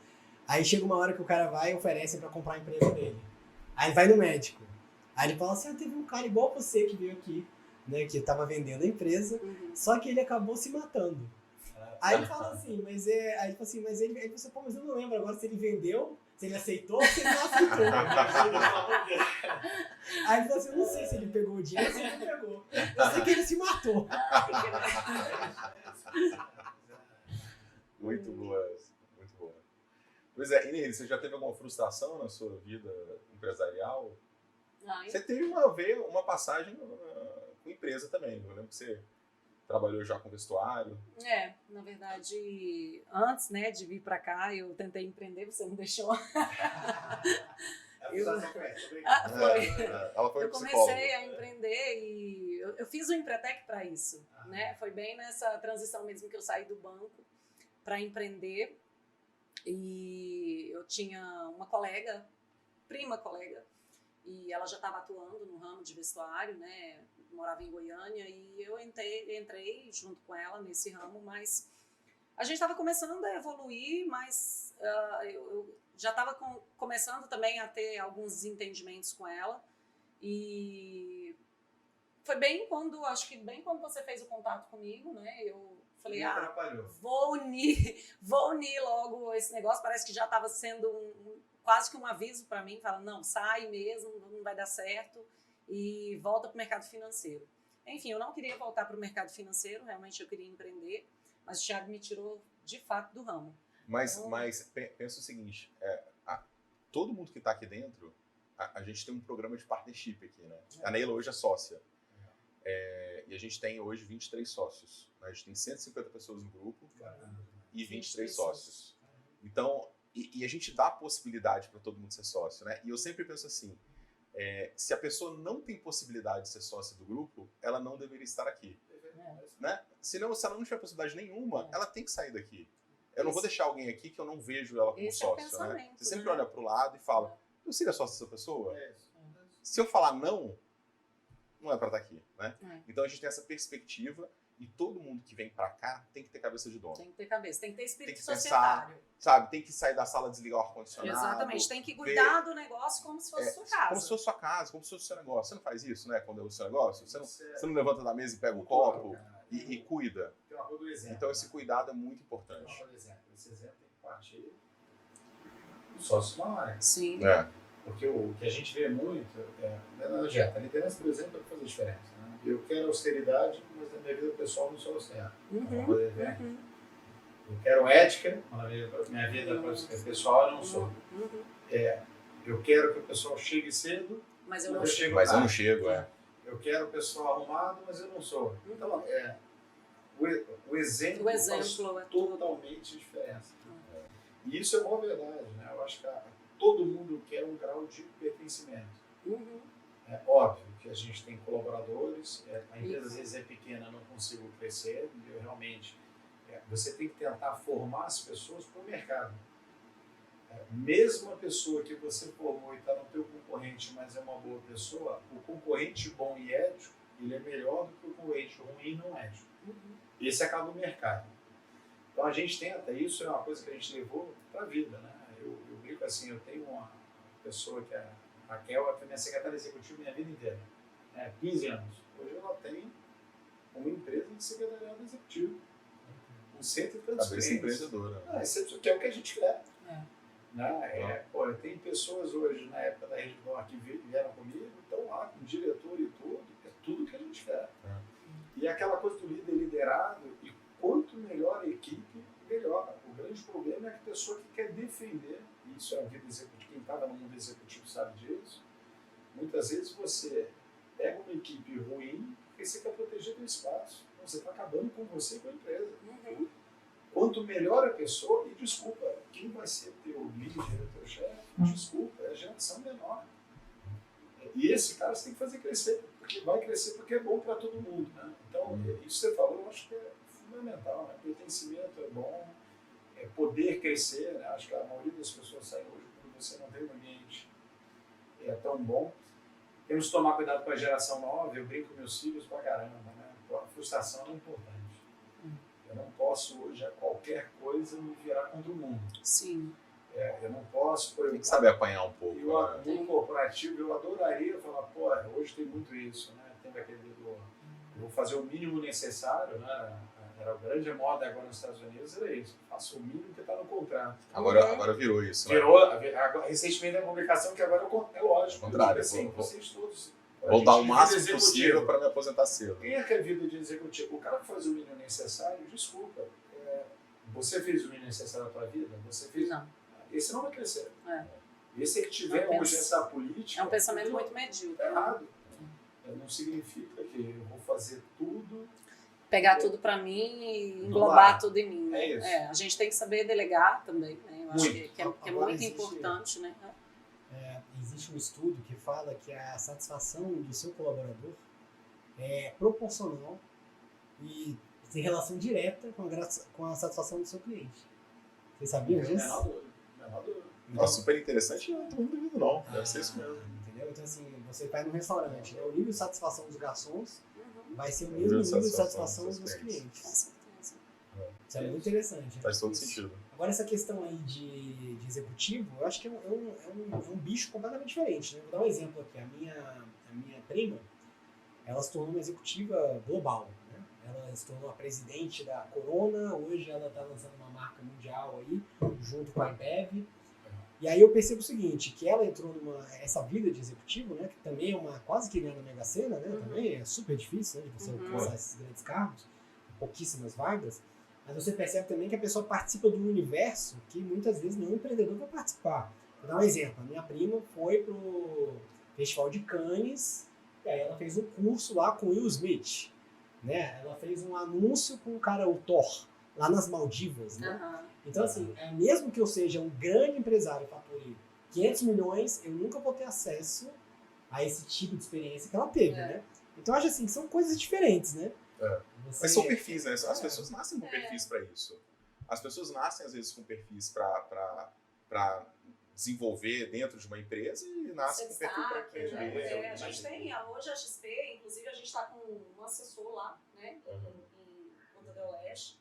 Aí chega uma hora que o cara vai e oferece pra comprar a empresa dele. Aí ele vai no médico. Aí ele fala assim, teve um cara igual você que veio aqui, né? Que tava vendendo a empresa, só que ele acabou se matando. Aí ele fala assim, mas ele você, pô, mas eu não lembro agora se ele vendeu, se ele aceitou ou se ele não aceitou. Aí ele falou assim, eu não sei se ele pegou o dinheiro ou se ele não pegou. Eu sei que ele se matou. Muito boa, muito boa. Pois é, Inês, você já teve alguma frustração na sua vida empresarial? Você teve uma passagem com empresa também, eu lembro que você trabalhou já com vestuário. Na verdade, antes, né, de vir para cá, eu tentei empreender, você não deixou. Ela foi eu comecei a empreender e eu fiz o Empretec para isso, né? Foi bem nessa transição mesmo que eu saí do banco para empreender. E eu tinha uma prima colega, e ela já estava atuando no ramo de vestuário, né? Morava em Goiânia, e eu entrei junto com ela nesse ramo, mas a gente estava começando a evoluir, mas eu já estava começando também a ter alguns desentendimentos com ela, e foi acho que bem quando você fez o contato comigo, né? Eu falei, vou unir logo esse negócio, parece que já estava sendo quase que um aviso para mim, fala, não, sai mesmo, não vai dar certo, e volta para o mercado financeiro. Enfim, eu não queria voltar para o mercado financeiro, realmente eu queria empreender, mas o Thiago me tirou de fato do ramo. Mas pensa o seguinte, todo mundo que está aqui dentro, a gente tem um programa de partnership aqui, né? A Neila hoje é sócia. E a gente tem hoje 23 sócios. A gente tem 150 pessoas no grupo e 23 sócios. Então, e a gente dá a possibilidade para todo mundo ser sócio, né? E eu sempre penso assim, se a pessoa não tem possibilidade de ser sócia do grupo, ela não deveria estar aqui. Né? Senão, se ela não tiver possibilidade nenhuma, ela tem que sair daqui. Eu não vou deixar alguém aqui que eu não vejo ela como sócio, né? Você sempre olha para o lado e fala, eu seria sócio dessa pessoa? Se eu falar não é para estar aqui, né? Então a gente tem essa perspectiva e todo mundo que vem para cá tem que ter cabeça de dono. Tem que ter cabeça, tem que ter espírito tem que societário. Pensar, sabe? Tem que sair da sala, desligar o ar-condicionado. Exatamente, tem que cuidar do negócio como se fosse sua casa. Como se fosse sua casa, como se fosse o seu negócio. Você não faz isso, né? Quando é o seu negócio? Você não levanta da mesa e pega o copo e cuida. Então esse cuidado é muito importante. Esse exemplo tem que partir do sócio maior. Sim. Porque o que a gente vê muito não adianta. A liderança, por exemplo, é para fazer diferença. Né? Eu quero austeridade, mas na minha vida pessoal não sou austero. Eu quero ética, mas na minha vida pessoal eu não sou. Eu quero que o pessoal chegue cedo, mas eu não chego. Eu quero o pessoal arrumado, mas eu não sou. Então, o exemplo faz totalmente diferença. E isso é uma verdade. Né? Eu acho que todo mundo quer um grau de pertencimento. É óbvio que a gente tem colaboradores, a empresa às vezes é pequena, não consigo crescer, eu realmente... você tem que tentar formar as pessoas para o mercado. Mesmo a pessoa que você formou e está no teu concorrente, mas é uma boa pessoa, o concorrente bom e ético, ele é melhor do que o concorrente ruim e não ético. Esse acaba o mercado. Então a gente tenta, isso é uma coisa que a gente levou para a vida, né? Eu brinco assim, eu tenho uma pessoa que é a Raquel, foi minha secretária executiva minha vida inteira, 15 anos. Hoje ela tem uma empresa de secretariado executivo, com 100 e tantos Cabeça clientes. empreendedora. Isso que é o que a gente quer. Né? Pô, tem pessoas hoje, na época da Rede Dor, que vieram comigo, estão lá com o diretor e tudo, é tudo que a gente quer. E aquela coisa do líder liderado, e quanto melhor a equipe, melhor. O grande problema é que a pessoa que quer defender, e isso é a vida executiva, quem estava no mundo executivo sabe disso, muitas vezes você pega uma equipe ruim porque você quer proteger seu espaço. Então, você está acabando com você e com a empresa. Quanto melhor a pessoa, e desculpa, quem vai ser teu líder, teu chefe, desculpa, é a geração menor. E esse cara você tem que fazer crescer, porque vai crescer porque é bom para todo mundo. Né? Então, isso que você falou, eu acho que é fundamental. Né? Pertencimento é bom, é poder crescer. Né? Acho que a maioria das pessoas saem hoje quando você não tem um ambiente tão bom. Temos que tomar cuidado com a geração nova, eu brinco com meus filhos pra caramba. Né? A frustração é importante. Eu não posso hoje, a qualquer coisa, me virar contra o mundo. Sim. Eu não posso... Tem que saber apanhar um pouco. No mundo corporativo, eu adoraria falar, pô, hoje tem muito isso, né? Tem aquele eu vou fazer o mínimo necessário, né? Era a grande moda agora nos Estados Unidos, era isso. Faço o mínimo que está no contrato. Agora virou isso, né? Virou, recentemente, a publicação que agora é lógico. Ao contrário, assim, vocês todos... Vou dar o máximo possível para me aposentar cedo. Quem é que é vida de executivo? O cara que faz o mínimo necessário, desculpa. Você fez o mínimo necessário para a vida? Você fez? Não. Esse não vai crescer. Esse é que tiver hoje essa política... É um pensamento muito medíocre. É errado. Não significa que eu vou fazer tudo... Pegar tudo para mim e englobar tudo em mim. É isso. A gente tem que saber delegar também. Né? Eu acho que é muito importante. Né? Existe um estudo que fala que a satisfação do seu colaborador é proporcional e tem relação direta com a satisfação do seu cliente. Vocês sabiam disso? Nossa, super interessante. Não estou duvidando, não. Deve ser isso mesmo. Entendeu? Então, assim, você vai num restaurante, né? O nível de satisfação dos garçons vai ser o mesmo nível de satisfação dos clientes. Com certeza. Isso é muito interessante. Faz todo sentido. Agora, essa questão aí de executivo, eu acho que é um bicho completamente diferente. Né? Vou dar um exemplo aqui. A minha prima, ela se tornou uma executiva global. Né? Ela se tornou a presidente da Corona. Hoje ela está lançando uma marca mundial aí, junto com a Ambev. E aí eu percebo o seguinte, que ela entrou essa vida de executivo, né? Que também é uma quase que ganha na Mega Sena, né? Também é super difícil, né? De você alcançar esses grandes cargos, pouquíssimas vagas. Mas você percebe também que a pessoa participa de um universo que muitas vezes nenhum empreendedor vai participar. Vou dar um exemplo. A minha prima foi pro Festival de Cannes, e aí ela fez um curso lá com Will Smith. Né? Ela fez um anúncio com o cara, o Thor, lá nas Maldivas. Né? Então, assim, mesmo que eu seja um grande empresário e fature 500 milhões, eu nunca vou ter acesso a esse tipo de experiência que ela teve. Né? Então, eu acho assim, que são coisas diferentes, né? Mas são perfis, né? As pessoas nascem com perfis para isso. As pessoas nascem, às vezes, com perfis para desenvolver dentro de uma empresa e nascem com perfil para crescer. A gente tem, hoje a XP, inclusive a gente está com um assessor lá, né, em Ponta del Oeste,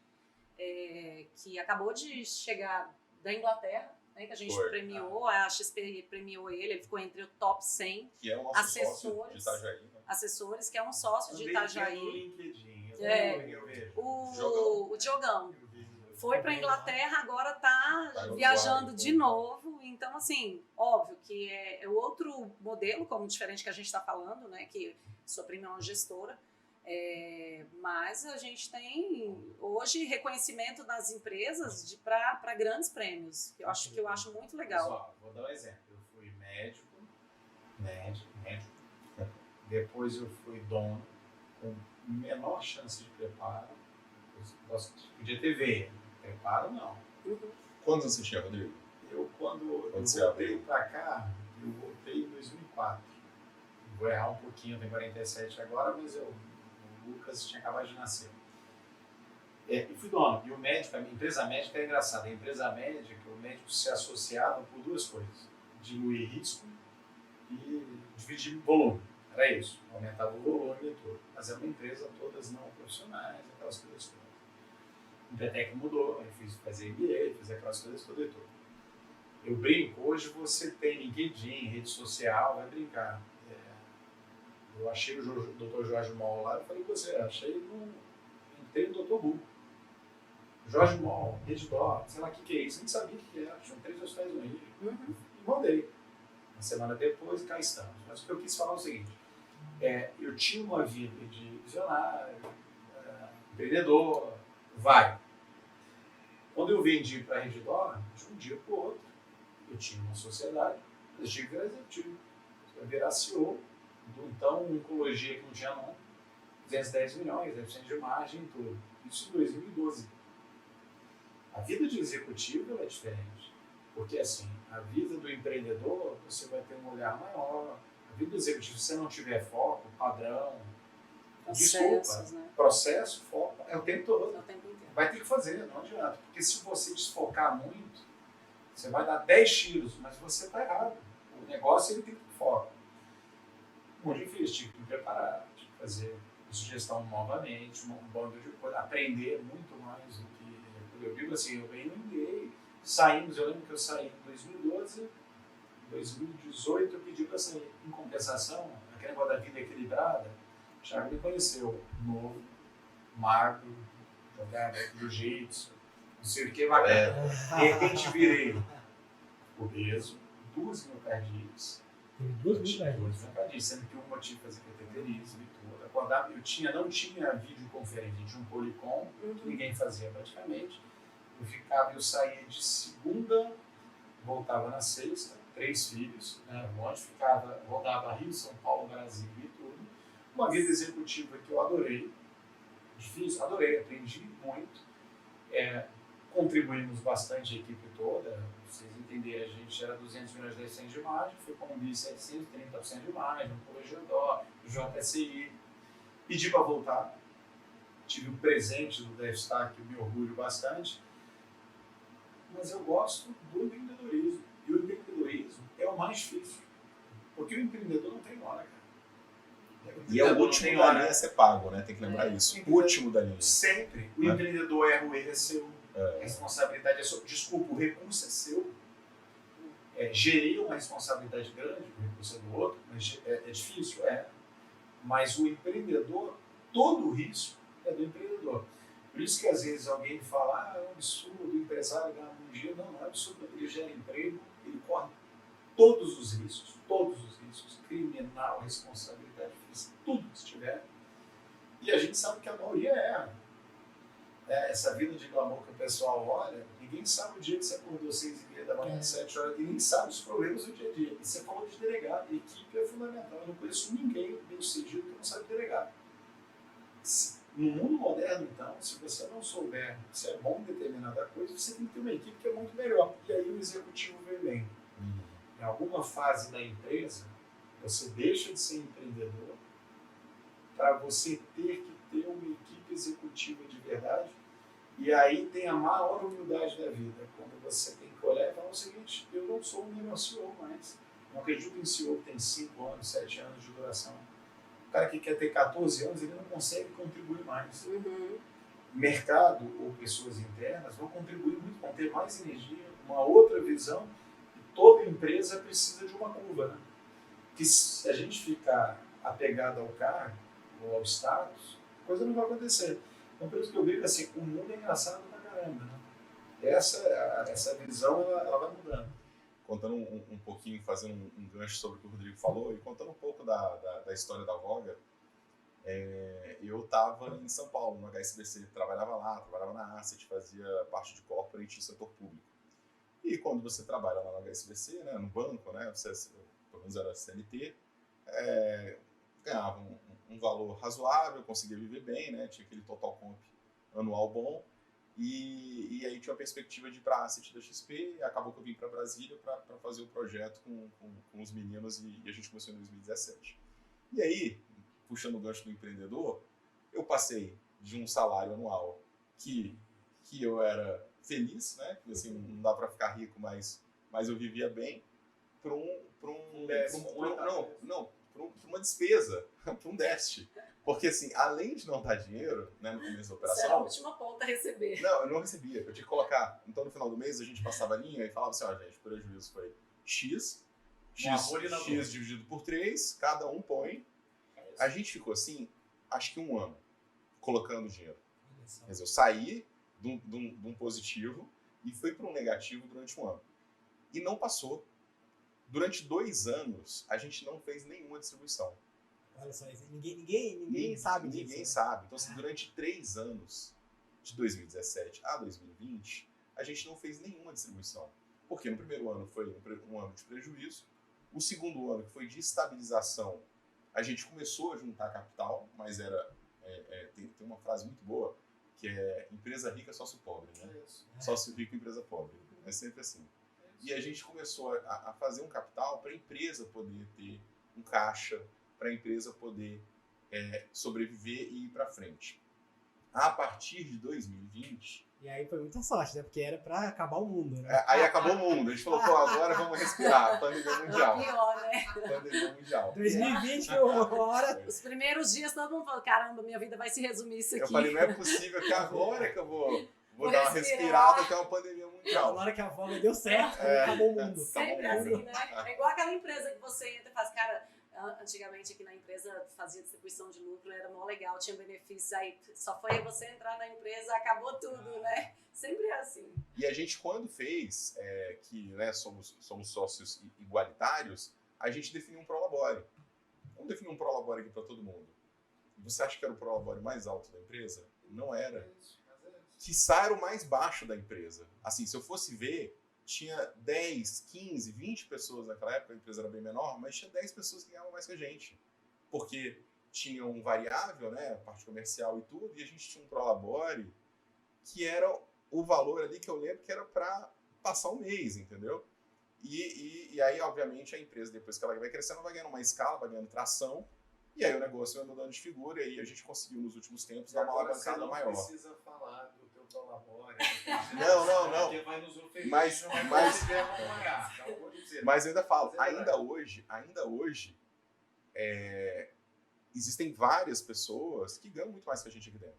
que acabou de chegar da Inglaterra, né, que a gente premiou, a XP premiou ele ficou entre o top 100 que é o nosso sócio de Itajaí, né? Assessores, que é um sócio de Itajaí. O Diogão. Foi para a Inglaterra, agora está viajando de novo. Então, assim, óbvio que é outro modelo, como diferente que a gente está falando, né? Que sua prima é uma gestora. Mas a gente tem hoje reconhecimento das empresas para grandes prêmios. Que eu acho muito legal. Pessoal, vou dar um exemplo. Eu fui médico. Depois eu fui dono, com menor chance de preparo. Podia ter veia. Preparo, não. Quantos você tinha, Rodrigo? Quando eu voltei para cá, eu voltei em 2004. Vou errar um pouquinho, tenho 47 agora, mas o Lucas tinha acabado de nascer. E fui dono. E o médico, a empresa médica é engraçada. A empresa médica, o médico se associava por duas coisas: diluir risco e dividir volume. Era isso. Aumentava o volume e tudo. Mas é uma empresa, todas não profissionais, aquelas coisas todas. O Empretec mudou, eu fiz fazer MBA, fiz aquelas coisas todas e tudo. Eu brinco, hoje você tem LinkedIn, rede social, vai brincar. Eu achei o Dr. Jorge Moll lá, eu falei com você, entrei no Dr. Hu. Jorge Moll, Redditor, sei lá o que é isso, nem sabia o que era, tinham 3 hospitais no Rio. E mandei. Uma semana depois, cá estamos. Mas o que eu quis falar é o seguinte, eu tinha uma vida de visionário, empreendedor, vai. Quando eu vendi para a Redditor, de um dia para o outro, eu tinha uma sociedade, eu tive que virar executivo, eu virar CEO, então oncologia que não tinha nome, 210 milhões, 10% de margem e tudo. Isso em 2012. A vida de executivo é diferente, porque assim, a vida do empreendedor, você vai ter um olhar maior. A vida do executivo, se você não tiver foco, padrão, processo, foco, é o tempo todo. É o tempo inteiro. Vai ter que fazer, não adianta. Porque se você desfocar muito, você vai dar 10 tiros, mas você está errado. O negócio ele tem que ter foco. Muito difícil, tive que me preparar, tive que fazer sugestão novamente, um bando de coisa, aprender muito mais do que eu digo assim, eu venho no MBA, saímos, eu lembro que eu saí em 2012, em 2018 eu pedi para sair. Em compensação, aquele negócio da vida equilibrada, o Thiago me conheceu, novo, magro, jogava jiu-jitsu, não sei o que, bacana. De repente virei obeso, 2 miocardites. Teve 2 miocardites, sendo que um motivo fazia cateterismo e tudo. Acordava, não tinha videoconferência, tinha um Policom, que ninguém fazia praticamente. Eu saía de segunda, voltava na sexta, 3 filhos, né, rodava Rio, São Paulo, Brasil e tudo. Uma vida executiva que eu adorei, difícil, adorei, aprendi muito. Contribuímos bastante a equipe toda, pra vocês entenderem, a gente era 200 milhões de 10% de margem, foi com um BI 700, 30% de margem, um corregedor, JSI, pedi para voltar, tive um presente do DevStar que eu me orgulho bastante, mas eu gosto do empreendedorismo, e o empreendedorismo é o mais difícil, porque o empreendedor não tem hora, cara. E é o último da linha a ser pago, né? Tem que lembrar isso. O último da linha. Sempre. O empreendedor erra, o erro é seu. A responsabilidade é sua. Desculpa, o recurso é seu. Gerir uma responsabilidade grande, o recurso é do outro, mas é difícil, Mas o empreendedor, todo o risco é do empreendedor. Por isso que às vezes alguém fala, é um absurdo, o empresário ganha um dia. Não, não é absurdo. Ele gera emprego, ele corre todos os riscos, criminal, responsabilidade física, tudo que estiver. E a gente sabe que a maioria erra. Essa vida de glamour que o pessoal olha, ninguém sabe o dia que você acordou 6h30 da manhã, 7 horas, ninguém sabe os problemas do dia a dia. E você falou de delegar, equipe é fundamental. Eu não conheço ninguém bem sucedido que não sabe delegar. No mundo moderno, então, se você não souber que você é bom em determinada coisa, você tem que ter uma equipe que é muito melhor. E aí o executivo vem bem. Em alguma fase da empresa, você deixa de ser empreendedor para você ter que ter uma equipe executiva de verdade, e aí tem a maior humildade da vida, quando você tem que olhar e falar o seguinte, eu não sou o melhor CEO mais, não acredito em CEO que tem 5 anos, 7 anos de duração. O cara que quer ter 14 anos, ele não consegue contribuir mais. Mercado ou pessoas internas vão contribuir muito, vão ter mais energia, uma outra visão, e toda empresa precisa de uma curva, né? Que se a gente ficar apegado ao cargo ou ao status, a coisa não vai acontecer. Então, por isso que eu digo assim, o mundo é engraçado pra caramba, né? Essa visão, ela vai mudando. Contando um pouquinho, fazendo um gancho sobre o que o Rodrigo falou, e contando um pouco da história da Voga, eu estava em São Paulo, no HSBC, trabalhava na Asset, fazia parte de corporate e setor público. E quando você trabalha lá no HSBC, né, no banco, né, você, pelo menos era CLT, ganhava um valor razoável, conseguia viver bem, né, tinha aquele total comp anual bom, e aí tinha uma perspectiva de ir para a Asset da XP, e acabou que eu vim para Brasília para fazer o projeto com os meninos, e a gente começou em 2017. E aí, puxando o gancho do empreendedor, eu passei de um salário anual que eu era feliz, né? Assim, não dá para ficar rico, mas eu vivia bem, para uma despesa, para um déficit. Porque, assim, além de não dar dinheiro, né, no começo da Isso era a operação... última ponta a receber. Não, eu não recebia. Eu tinha que colocar. Então, no final do mês, a gente passava a linha e falava assim, ó, gente, o prejuízo foi X dividido por 3, cada um põe. A gente ficou assim, acho que 1 ano, colocando dinheiro. Quer dizer, eu saí de um positivo e fui para um negativo durante 1 ano. E não passou. Durante 2 anos, a gente não fez nenhuma distribuição. Olha só, ninguém sabe disso. Ninguém sabe. Então, assim, durante 3 anos, de 2017 a 2020, a gente não fez nenhuma distribuição. Porque no primeiro ano foi um ano de prejuízo. O segundo ano, que foi de estabilização, a gente começou a juntar capital, mas tem uma frase muito boa, que é empresa rica, sócio pobre, né? Sócio rico, empresa pobre. É sempre assim. E a gente começou a fazer um capital para a empresa poder ter um caixa, para a empresa poder sobreviver e ir para frente. A partir de 2020... E aí foi muita sorte, né? Porque era pra acabar o mundo, né? Aí acabou o mundo. A gente falou, pô, agora vamos respirar. Pandemia mundial. Pior, né? Pandemia mundial. 2020 foi uma hora... Os primeiros dias todo mundo falou, caramba, minha vida vai se resumir isso aqui. Eu falei, não é possível que agora que eu vou dar uma respirar. respirada, que é uma pandemia mundial. Na hora que a folga deu certo, acabou o mundo. Sempre assim, né? É igual aquela empresa que você entra e faz, cara, antigamente aqui na empresa fazia distribuição de lucro, era mó legal, tinha benefícios, aí só foi você entrar na empresa, acabou tudo, né? Sempre é assim. E a gente, quando fez, que né, somos sócios igualitários, a gente definiu um prolabore. Vamos definir um prolabore aqui para todo mundo. Você acha que era o prolabore mais alto da empresa? Não era. Quiçá era o mais baixo da empresa. Assim, se eu fosse ver, tinha 10, 15, 20 pessoas naquela época, a empresa era bem menor, mas tinha 10 pessoas que ganhavam mais que a gente. Porque tinha um variável, né, a parte comercial e tudo, e a gente tinha um prolabore que era o valor ali que eu lembro que era para passar um mês, entendeu? E aí, obviamente, a empresa, depois que ela vai crescendo, vai ganhando uma escala, vai ganhando tração, e aí o negócio vai mudando de figura, e aí a gente conseguiu, nos últimos tempos, dar uma alavancada maior. Não precisa falar do teu prolabore. Não. Porque vai nos oferecer. Mas eu ainda falo, ainda hoje, existem várias pessoas que ganham muito mais que a gente aqui dentro.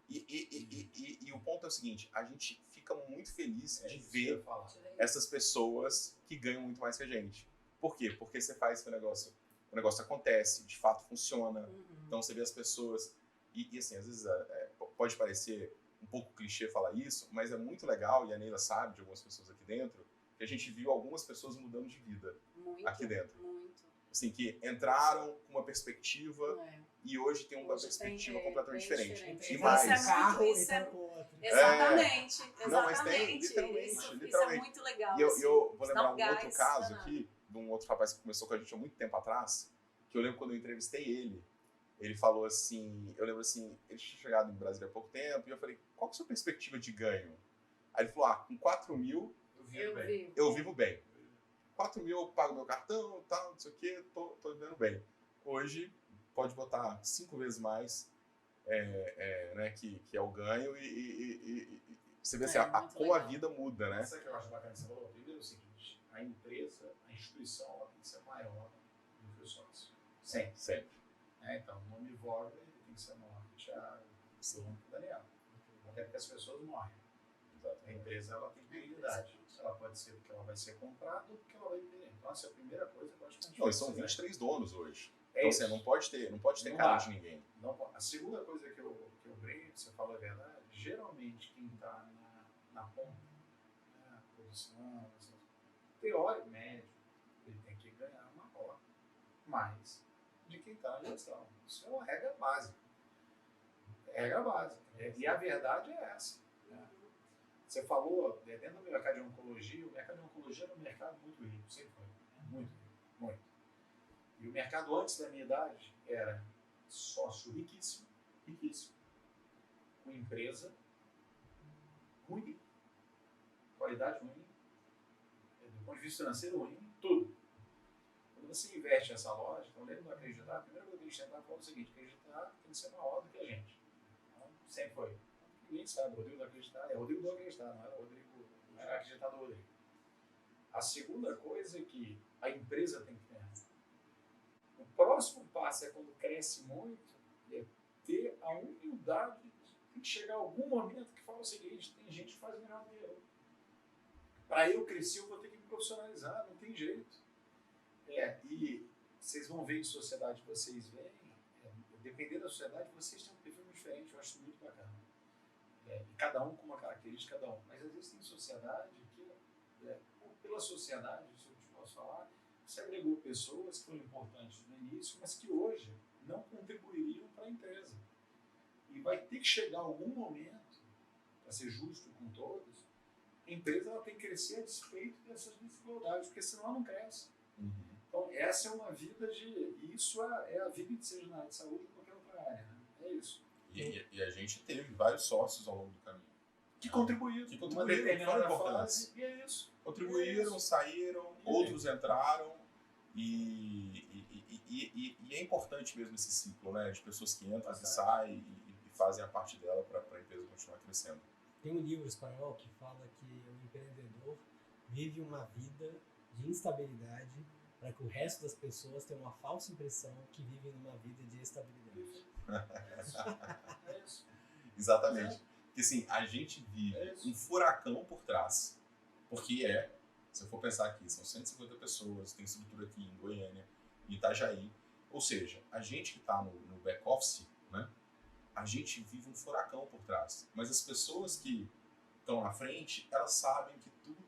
E o ponto é o seguinte, a gente fica muito feliz de ver essas pessoas que ganham muito mais que a gente. Por quê? Porque você faz que o negócio acontece, de fato funciona. Uhum. Então você vê as pessoas... E assim, às vezes pode parecer um pouco clichê falar isso, mas é muito legal, e a Neila sabe de algumas pessoas aqui dentro, que a gente viu algumas pessoas mudando de vida aqui dentro. Muito. Assim, que entraram com uma perspectiva e hoje tem uma perspectiva completamente diferente. E mais. mais carro isso e com outro. Exatamente. Não, mas tem, literalmente. Isso é muito legal. E eu vou Isso lembrar dá um gás, outro caso danado. aqui, de um outro rapaz que começou com a gente há muito tempo atrás, que eu lembro quando eu entrevistei ele falou assim, eu lembro assim, ele tinha chegado em Brasília há pouco tempo, e eu falei, qual que é a sua perspectiva de ganho? Aí ele falou, com 4 mil eu vivo bem. 4 mil eu pago meu cartão e tal, não sei o que, tô vivendo bem. Hoje, pode botar 5 vezes mais, né, que é o ganho, e você vê assim, como a vida muda, né? Sabe o que eu acho bacana que você falou? Primeiro é o seguinte, a empresa, a instituição, ela tem que ser maior do que o sócio. Sempre. Então, o nome Vorga tem que ser maior que o Thiago, que o Daniel. Até porque as pessoas morrem. A empresa, ela tem prioridade. Ela pode ser porque ela vai ser comprada ou porque ela vai vender. Então, essa é a primeira coisa que eu acho que a gente Não, e são 23 donos hoje. Então, você não pode ter cara de ninguém. A segunda coisa que eu brinco, você fala a verdade, geralmente quem está na ponta, né, produção, teórico, médio, ele tem que ganhar maior, mais de quem está na gestão. Isso é uma regra básica. E a verdade é essa. Né? Você falou, dentro do mercado de oncologia, o mercado de oncologia era um mercado muito rico, sempre foi. Muito rico, muito. E o mercado antes da minha idade era sócio riquíssimo, com empresa ruim, qualidade ruim, do ponto de vista financeiro ruim, tudo. Quando você investe nessa loja, então lembra de acreditar, a primeira coisa que a gente tentar foi o seguinte, acreditar tem que ser maior do que a gente. Então, sempre foi. ninguém sabe. Rodrigo do Acreditar, é Rodrigo do Acreditar, não era Acreditar do Rodrigo. A segunda coisa é que a empresa tem que ter. O próximo passo é quando cresce muito, é ter a humildade de tem que chegar algum momento que fala o seguinte, tem gente que faz melhor que eu. Para eu crescer, eu vou ter que me profissionalizar, não tem jeito. E vocês vão ver em sociedade que vocês veem, dependendo da sociedade, vocês têm um perfil muito diferente, eu acho muito bacana. E cada um com uma característica, cada um. Mas às vezes tem sociedade que, pela sociedade, se eu te posso falar, você agregou pessoas que foram importantes no início, mas que hoje não contribuiriam para a empresa. E vai ter que chegar algum momento, para ser justo com todos, a empresa ela tem que crescer a despeito dessas desigualdades, porque senão ela não cresce. Então, essa é uma vida isso é a vida de seja na área de saúde ou qualquer outra área. Né? É isso. E a gente teve vários sócios ao longo do caminho. Que contribuíram. Uma determinada fase. E é isso. Contribuíram, saíram, outros entraram. E é importante mesmo esse ciclo, né? De pessoas que entram e saem e fazem a parte dela para a empresa continuar crescendo. Tem um livro espanhol que fala que o empreendedor vive uma vida de instabilidade para que o resto das pessoas tenham uma falsa impressão que vivem numa vida de estabilidade. É isso. Exatamente. Porque assim, a gente vive um furacão por trás. Porque se eu for pensar aqui, são 150 pessoas, tem estrutura aqui em Goiânia, em Itajaí. Ou seja, a gente que está no back-office, né, a gente vive um furacão por trás. Mas as pessoas que estão na frente, elas sabem que tudo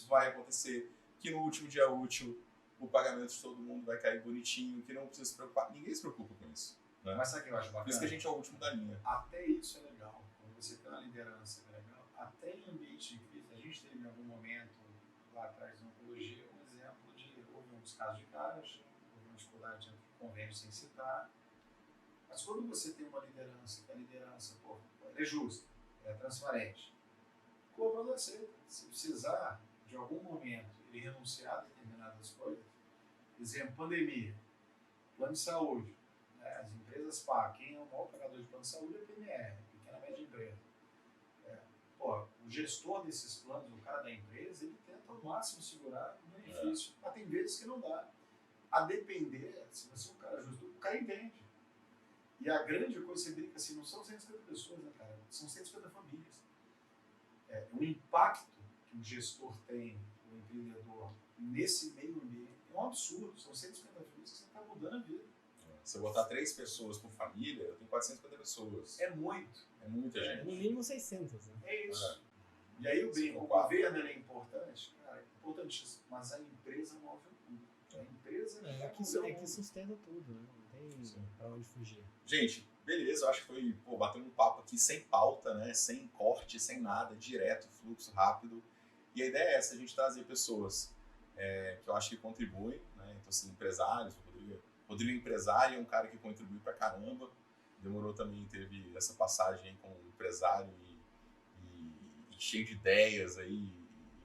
vai acontecer, que no último dia útil o pagamento de todo mundo vai cair bonitinho, que não precisa se preocupar. Ninguém se preocupa com isso. Né? Mas sabe o que eu acho bacana? Por isso que a gente é o último da linha. Até isso é legal. Quando você tem uma liderança que é legal, até em ambiente de crise, a gente teve em algum momento, lá atrás na oncologia, um exemplo de houve uns casos de caixa, houve uma dificuldade de convênio sem citar. Mas quando você tem uma liderança, que a liderança ela é justa, ela é transparente, o colaborador aceita. Se precisar, de algum momento, ele renunciar a determinadas coisas, exemplo, pandemia, plano de saúde, né? As empresas pagam. Quem é o maior pagador de plano de saúde é a PMR, pequena média empresa. O gestor desses planos, o cara da empresa, ele tenta ao máximo segurar o benefício. Mas tem vezes que não dá. A depender, se você é um cara justo, o cara entende. E a grande coisa, você brinca assim, não são 150 pessoas, né, cara? São 150 famílias. O impacto que o gestor tem, o empreendedor, nesse meio ambiente, é um absurdo. São 150 famílias que você está mudando a vida. Se eu botar 3 pessoas por família, eu tenho 450 pessoas. É muito. É muita gente. No mínimo 600. Né? É isso. E aí eu brinco, o governo é importante, cara, é importantíssimo, mas a empresa move tudo. A empresa que sustenta tudo, né? Não tem pra onde fugir. Gente, beleza, eu acho que foi, batendo um papo aqui sem pauta, né? Sem corte, sem nada, direto, fluxo rápido. E a ideia é essa, a gente trazer pessoas que eu acho que contribuem, né? Então, assim, empresários, o Rodrigo é empresário, é um cara que contribui pra caramba. Demorou também, teve essa passagem aí como empresário e cheio de ideias aí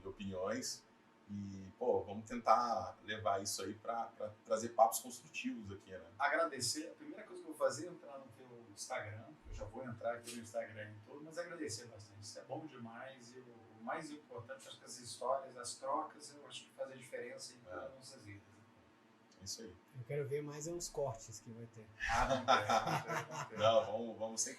e opiniões. E, vamos tentar levar isso aí para trazer papos construtivos aqui, né? Agradecer, a primeira coisa que eu vou fazer é entrar no teu Instagram, eu já vou entrar aqui no Instagram e tudo, mas agradecer bastante, isso é bom demais e o mais importante, acho que as histórias, as trocas, eu acho que fazem diferença em todas as nossas vidas. É isso aí. Eu quero ver mais os cortes que vai ter. Não quero. Não, vamos sem